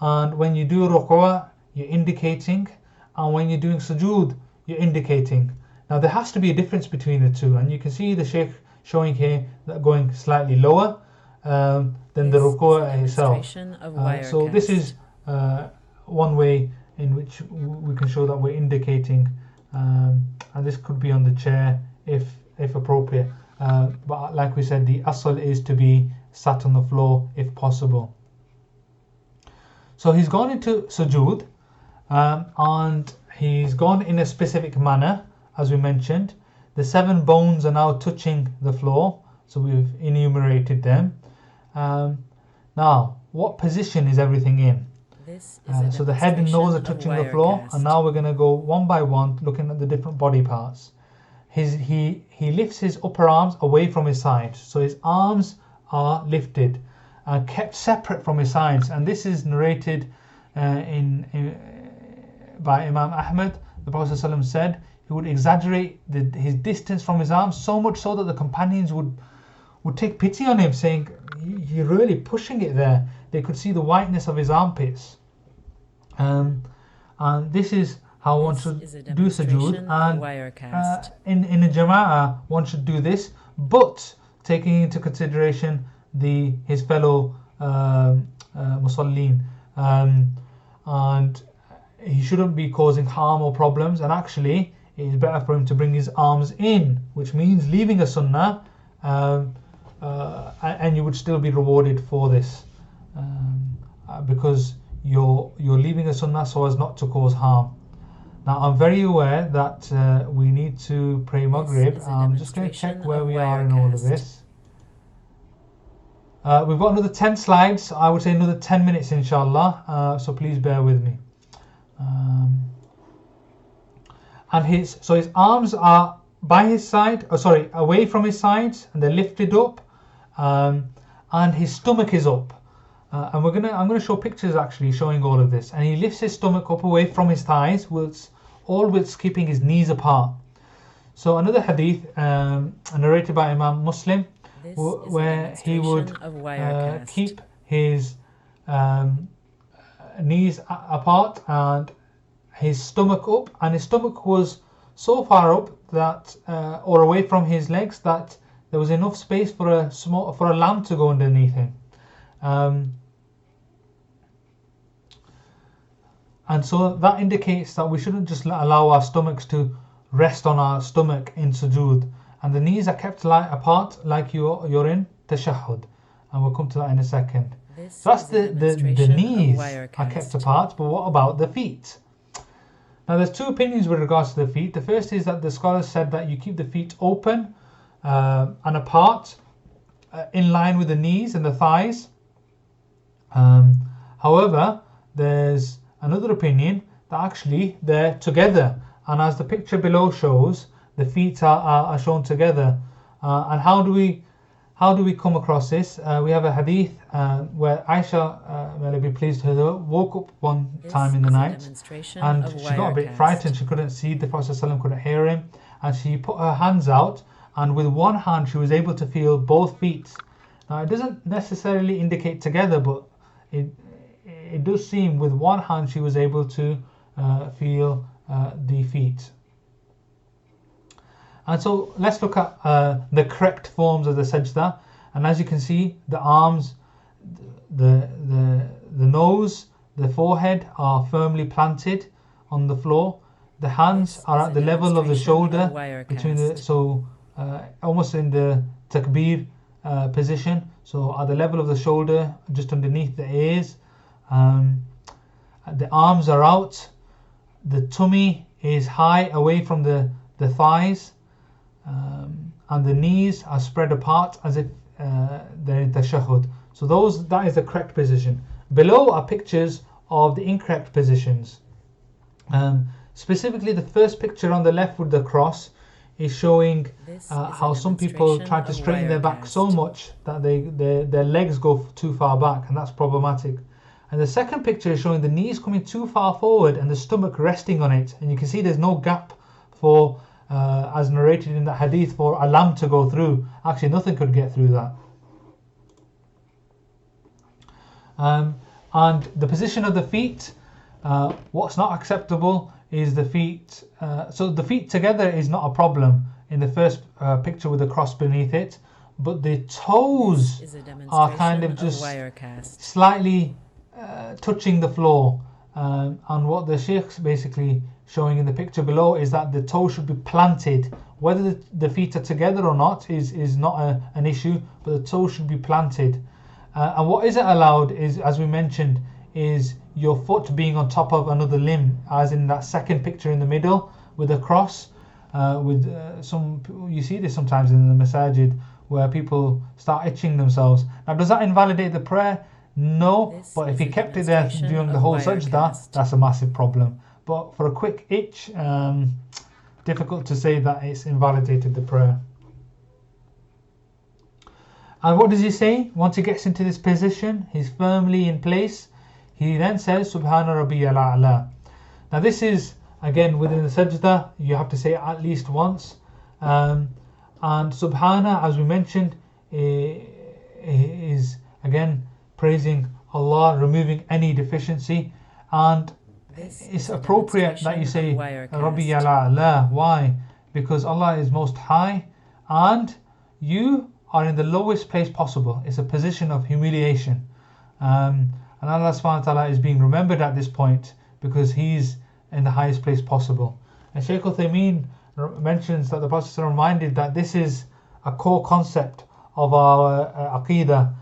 and when you do ruku', you're indicating, and when you're doing sujood, you're indicating. Now there has to be a difference between the two, and you can see the Shaykh showing here that going slightly lower than the ruku' itself. So this is one way in which we can show that we're indicating, and this could be on the chair if appropriate. But like we said, the asl is to be sat on the floor if possible. So he's gone into sujood, and he's gone in a specific manner, as we mentioned. The 7 bones are now touching the floor, so we've enumerated them. Now, what position is everything in? So the head and nose are touching the floor, and now we're going to go one by one, looking at the different body parts. He lifts his upper arms away from his sides, so his arms are lifted and kept separate from his sides, and this is narrated by Imam Ahmad. The Prophet ﷺ said he would exaggerate his distance from his arms, so much so that the companions would take pity on him, saying, "You're really pushing it there." They could see the whiteness of his armpits, and this is how one should do sujood. And in a jama'ah, one should do this, but taking into consideration his fellow musallin, and he shouldn't be causing harm or problems. And actually, it is better for him to bring his arms in, which means leaving a sunnah, and you would still be rewarded for this, because you're leaving a sunnah so as not to cause harm. Now, I'm very aware that we need to pray Maghrib. I'm just going to check where we are in all of this. We've got another 10 slides. I would say another 10 minutes, inshallah. So please bear with me. And his arms are by his side, away from his sides, and they're lifted up. And and his stomach is up. And I'm gonna show pictures actually showing all of this. And he lifts his stomach up away from his thighs, whilst keeping his knees apart. So another hadith narrated by Imam Muslim, where he would keep his knees apart and his stomach up, and his stomach was so far up that or away from his legs that there was enough space for a lamb to go underneath him. And so that indicates that we shouldn't just allow our stomachs to rest on our stomach in sujood, and the knees are kept apart like you're in tashahhud, and we'll come to that in a second. So that's the knees are kept apart, but what about the feet? Now there's two opinions with regards to the feet. The first is that the scholars said that you keep the feet open and apart in line with the knees and the thighs. However, there's another opinion that actually they're together, and as the picture below shows, the feet are shown together. And how do we come across this? We have a hadith where Aisha, may Allah be pleased with her, woke up one time in the night and she got a bit frightened. She couldn't see the Prophet ﷺ, couldn't hear him, and she put her hands out, and with one hand she was able to feel both feet. Now it doesn't necessarily indicate together, but it does seem with one hand she was able to feel the feet. And so let's look at the correct forms of the sajda. And as you can see, the arms, the nose, the forehead are firmly planted on the floor. The hands are at the level of the shoulder, almost in the takbir position. So at the level of the shoulder, just underneath the ears. The arms are out. The tummy is high away from the thighs. And the knees are spread apart as if they're in tashahhud. So that is the correct position. Below are pictures of the incorrect positions. Specifically, the first picture on the left with the cross is showing how some people try to straighten their back so much that their legs go too far back, and that's problematic. And the second picture is showing the knees coming too far forward and the stomach resting on it, and you can see there's no gap for as narrated in the hadith for a lamb to go through. Actually, nothing could get through that. And the position of the feet, what's not acceptable is the feet. So the feet together is not a problem in the first picture with the cross beneath it, but the toes are kind of just slightly touching the floor. And what the sheikh's basically showing in the picture below is that the toe should be planted. Whether the feet are together or not is not an issue, but the toe should be planted. And what isn't allowed is, as we mentioned, is your foot being on top of another limb, as in that second picture in the middle with a cross. You see this sometimes in the masajid where people start itching themselves. Now, does that invalidate the prayer? No, but if he kept it there during the whole sajda, that's a massive problem. But for a quick itch, difficult to say that it's invalidated the prayer. And what does he say? Once he gets into this position, he's firmly in place. He then says, Subhana Rabbiyal A'la. Now this is, again, within the sajda, you have to say it at least once. And Subhana, as we mentioned, is, again, praising Allah, removing any deficiency. And it's appropriate that you say Rabbiyal A'la. Why? Because Allah is most high and you are in the lowest place possible. It's a position of humiliation. And Allah subhanahu wa ta'ala is being remembered at this point because He's in the highest place possible. And Shaykh Uthaymeen mentions that the Prophet reminded that this is a core concept of our Aqidah,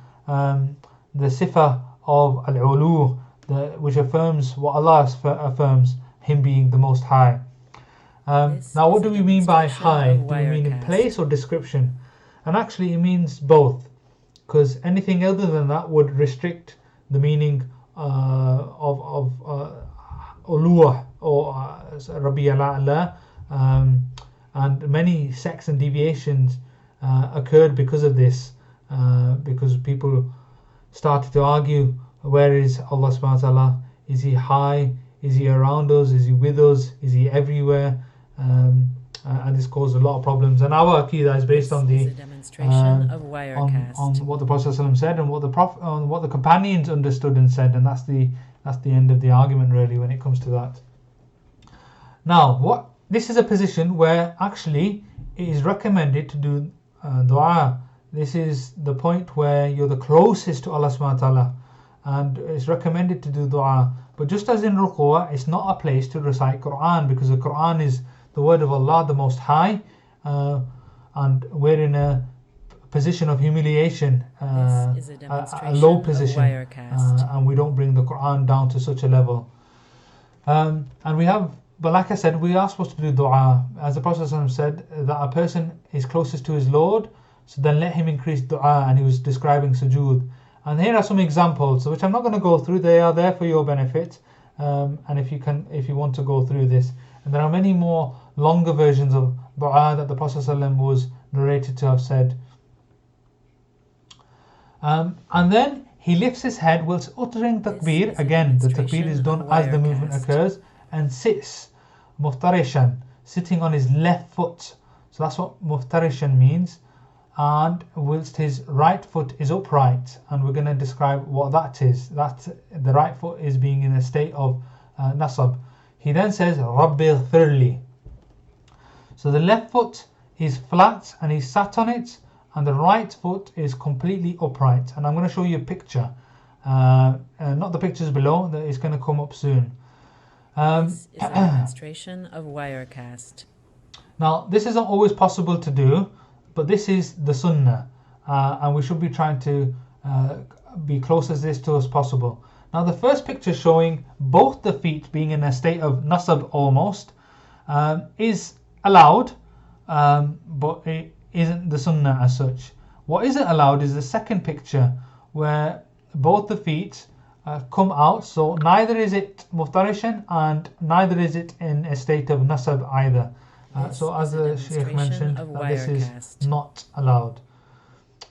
the sifa of Al-Ulu, which affirms what Allah affirms, Him being the most high. Now what do we mean by high? Do we mean in place or description? And actually it means both, because anything other than that would restrict the meaning of Uluh or Rabbiyal A'la, and many sects and deviations occurred because of this. because people started to argue, where is Allah subhanahu wa ta'ala? Is he high? Is he around us? Is he with us? Is he everywhere? And this caused a lot of problems. And our Aqidah is based on This the is a demonstration of Wirecast. on what the Prophet ﷺ said and what the companions understood and said, and that's the end of the argument really when it comes to that. Now, this is a position where actually it is recommended to do dua. This is the point where you're the closest to Allah subhanahu wa ta'ala, and it's recommended to do dua. But just as in ruku', it's not a place to recite Quran, because the Quran is the word of Allah, the Most High, and we're in a position of humiliation, This is a a demonstration low of position, Wirecast. and we don't bring the Quran down to such a level. And we have, but like I said, we are supposed to do dua. As the Prophet ﷺ said, that a person is closest to his Lord, so then let him increase dua, and he was describing sujood. And here are some examples, which I'm not going to go through. They are there for your benefit, and if you want to go through this. And there are many more longer versions of dua that the Prophet ﷺ was narrated to have said. And then he lifts his head whilst uttering takbir. Again, the takbir is done as the movement occurs, and sits muftarishan, sitting on his left foot. So that's what muftarishan means. And whilst his right foot is upright, and we're going to describe what that is. That the right foot is being in a state of nasab. He then says, Rabbi ighfirli. So the left foot is flat and he's sat on it, and the right foot is completely upright. And I'm going to show you a picture. Not the pictures below, that is going to come up soon. This is a demonstration of Wirecast. Now, this isn't always possible to do, but this is the sunnah, and we should be trying to be close as this to as possible. Now, the first picture showing both the feet being in a state of nasab almost is allowed, but it isn't the sunnah as such. What isn't allowed is the second picture where both the feet come out, so neither is it muftarishan and neither is it in a state of nasab either. So as the Shaykh mentioned, that this is not allowed.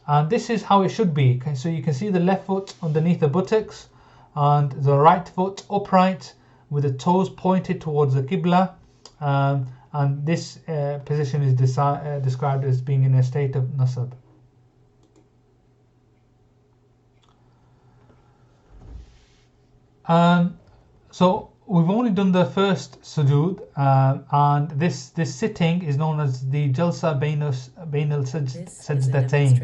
And this is how it should be. Okay, so you can see the left foot underneath the buttocks and the right foot upright with the toes pointed towards the Qibla. And this position is described as being in a state of nasab. So we've only done the first sujood, and this sitting is known as the Jalsa Bain al-Sajdatayn.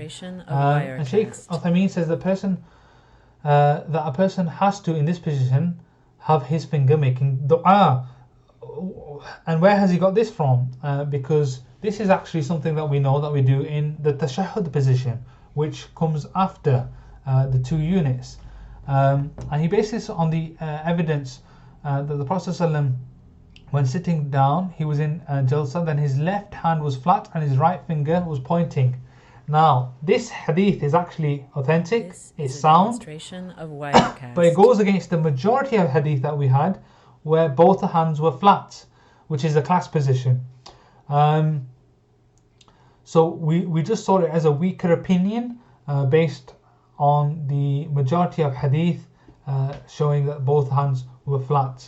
And Shaykh Uthaymeen says that a person has to, in this position, have his finger making dua. And where has he got this from? Because this is actually something that we know that we do in the tashahhud position, which comes after the two units. And he bases this on the evidence that the Prophet ﷺ, when sitting down, he was in jalsa, then his left hand was flat and his right finger was pointing. Now, this hadith is actually authentic, it's sound, but it goes against the majority of hadith that we had, where both the hands were flat, which is the class position. So we just saw it as a weaker opinion based on the majority of hadith showing that both hands were flat.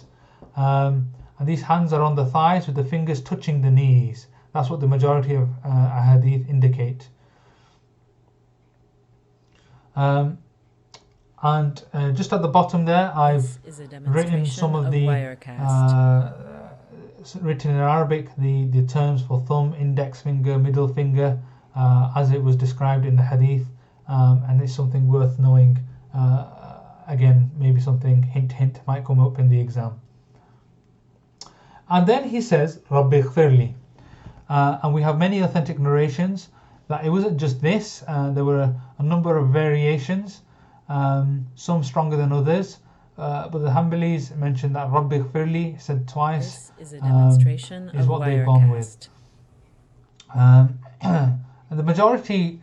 And these hands are on the thighs with the fingers touching the knees. That's what the majority of hadith indicate. And just at the bottom there, I've written some of the written in Arabic the terms for thumb, index finger, middle finger, as it was described in the hadith, and it's something worth knowing. Again, maybe something hint might come up in the exam. And then he says, Rabbi ighfirli. And we have many authentic narrations that it wasn't just this, there were a number of variations, some stronger than others, but the Hanbalis mentioned that Rabbi ighfirli said twice is a demonstration is what they've gone with. And the majority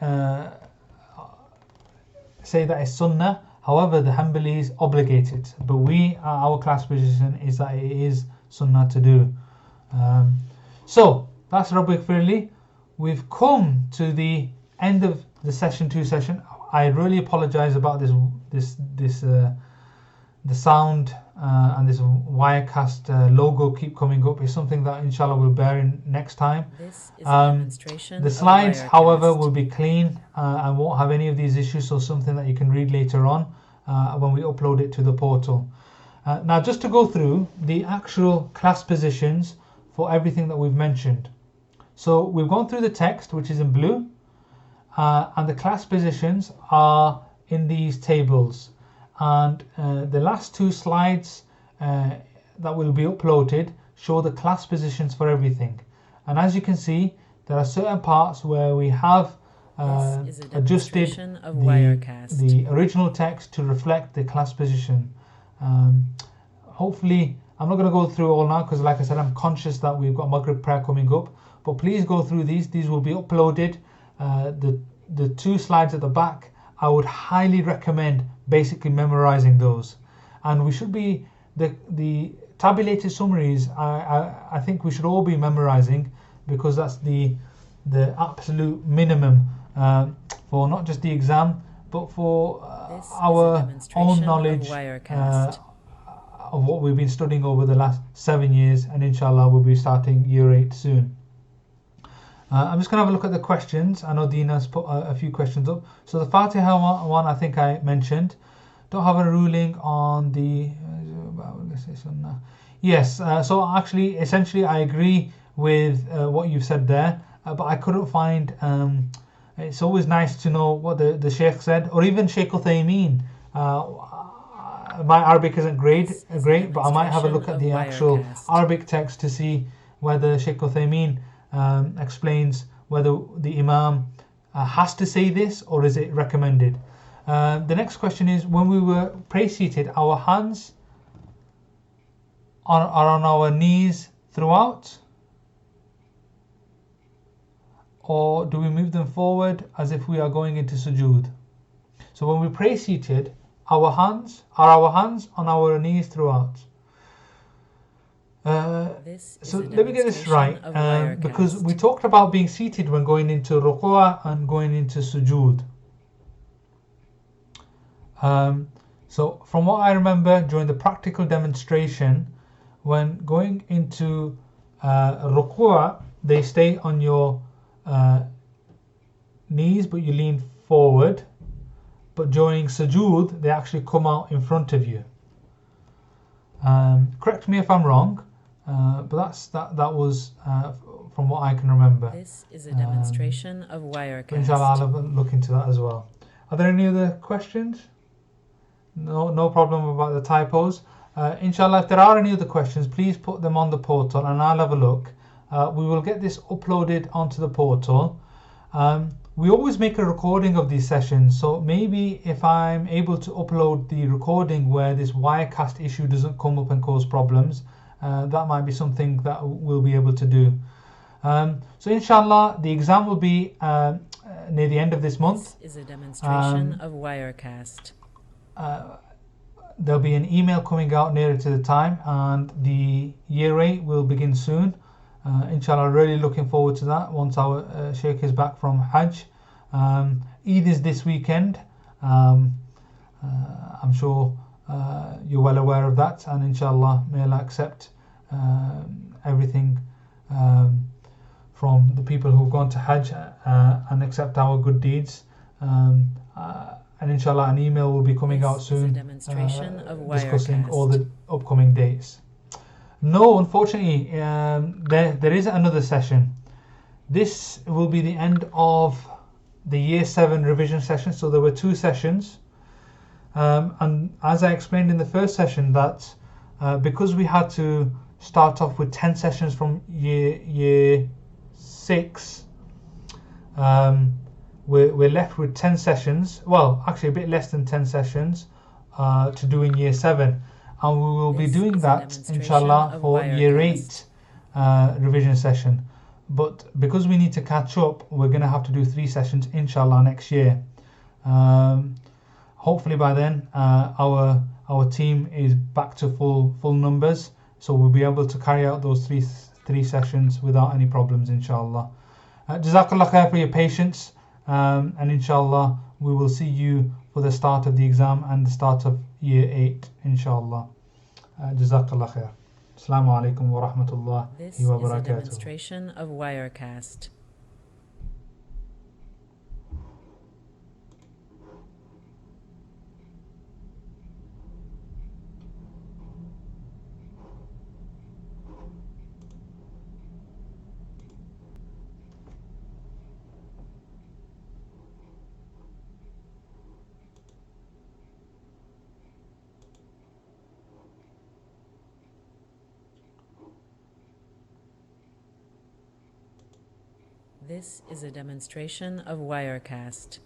say that it's sunnah, however the Hanbalis obligate it, but our class position is that it is sunnah to do. So that's Rabbi ighfirli. We've come to the end of the session 2 session. I really apologize about the sound and this Wirecast logo keep coming up. Is something that inshallah we'll bear in next time. This is a demonstration The of slides, Wirecast. however, will be clean and won't have any of these issues, so something that you can read later on when we upload it to the portal. Now, just to go through the actual class positions for everything that we've mentioned. So we've gone through the text, which is in blue, and the class positions are in these tables. And the last 2 slides that will be uploaded show the class positions for everything. And as you can see, there are certain parts where we have adjusted the original text to reflect the class position. Hopefully, I'm not going to go through all now because, like I said, I'm conscious that we've got Maghrib prayer coming up. But please go through these. These will be uploaded. The 2 slides at the back, I would highly recommend basically memorizing those. And we should be the tabulated summaries. I think we should all be memorizing, because that's the absolute minimum for not just the exam, but for our own knowledge of what we've been studying over the last 7 years, and inshallah we'll be starting year 8 soon. I'm just going to have a look at the questions. I know Dina's put a few questions up. So the Fatiha one I think I mentioned. Don't have a ruling on the... Yes, so actually, essentially I agree with what you've said there, but I couldn't find... it's always nice to know what the Sheikh said, or even Sheikh Uthaymeen. My Arabic isn't great, but I might have a look at the actual Arabic text to see whether Sheikh Uthaymeen explains whether the Imam has to say this or is it recommended. The next question is, when we were pray-seated, our hands are on our knees throughout, or do we move them forward as if we are going into sujood? So when we pray-seated, our hands on our knees throughout. So let me get this right, because we talked about being seated when going into ruku' and going into sujood. So from what I remember during the practical demonstration, when going into ruku', they stay on your knees, but you lean forward. But during sujood, they actually come out in front of you. Correct me if I'm wrong, but that was from what I can remember. This is a demonstration of Wirecast. Inshallah, I'll have a look into that as well. Are there any other questions? No problem about the typos. Inshallah, if there are any other questions, please put them on the portal and I'll have a look. We will get this uploaded onto the portal. We always make a recording of these sessions, so maybe if I'm able to upload the recording where this Wirecast issue doesn't come up and cause problems, that might be something that we'll be able to do. So inshallah, the exam will be near the end of this month. This is a demonstration of Wirecast. There'll be an email coming out nearer to the time, and the year 8 will begin soon. Inshallah, really looking forward to that once our Sheikh is back from Hajj. Eid is this weekend. I'm sure you're well aware of that, and inshallah, may Allah accept everything from the people who've gone to Hajj and accept our good deeds. And inshallah, an email will be coming out soon discussing all the upcoming dates. No, unfortunately, there is another session. This will be the end of the year 7 revision session. So there were 2 sessions, and as I explained in the first session, that because we had to start off with 10 sessions from year 6, we're left with 10 sessions. Well, actually a bit less than 10 sessions to do in year 7. And we will be doing that, inshallah, for year 8 revision session. But because we need to catch up, we're going to have to do 3 sessions, inshallah, next year. Hopefully by then, our team is back to full numbers, so we'll be able to carry out those three sessions without any problems, inshallah. Jazakallah khair for your patience. and inshallah we will see you for the start of the exam and the start of year 8 inshallah. Jazakallah khair. Assalamu alaikum wa rahmatullahi This wa is a barakatuh. demonstration of Wirecast. This is a demonstration of Wirecast.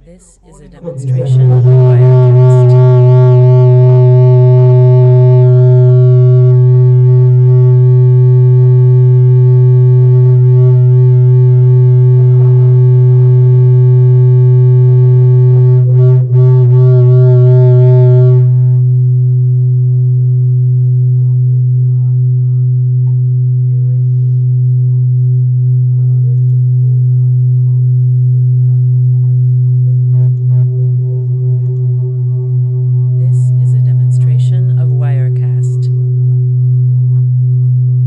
This is a demonstration of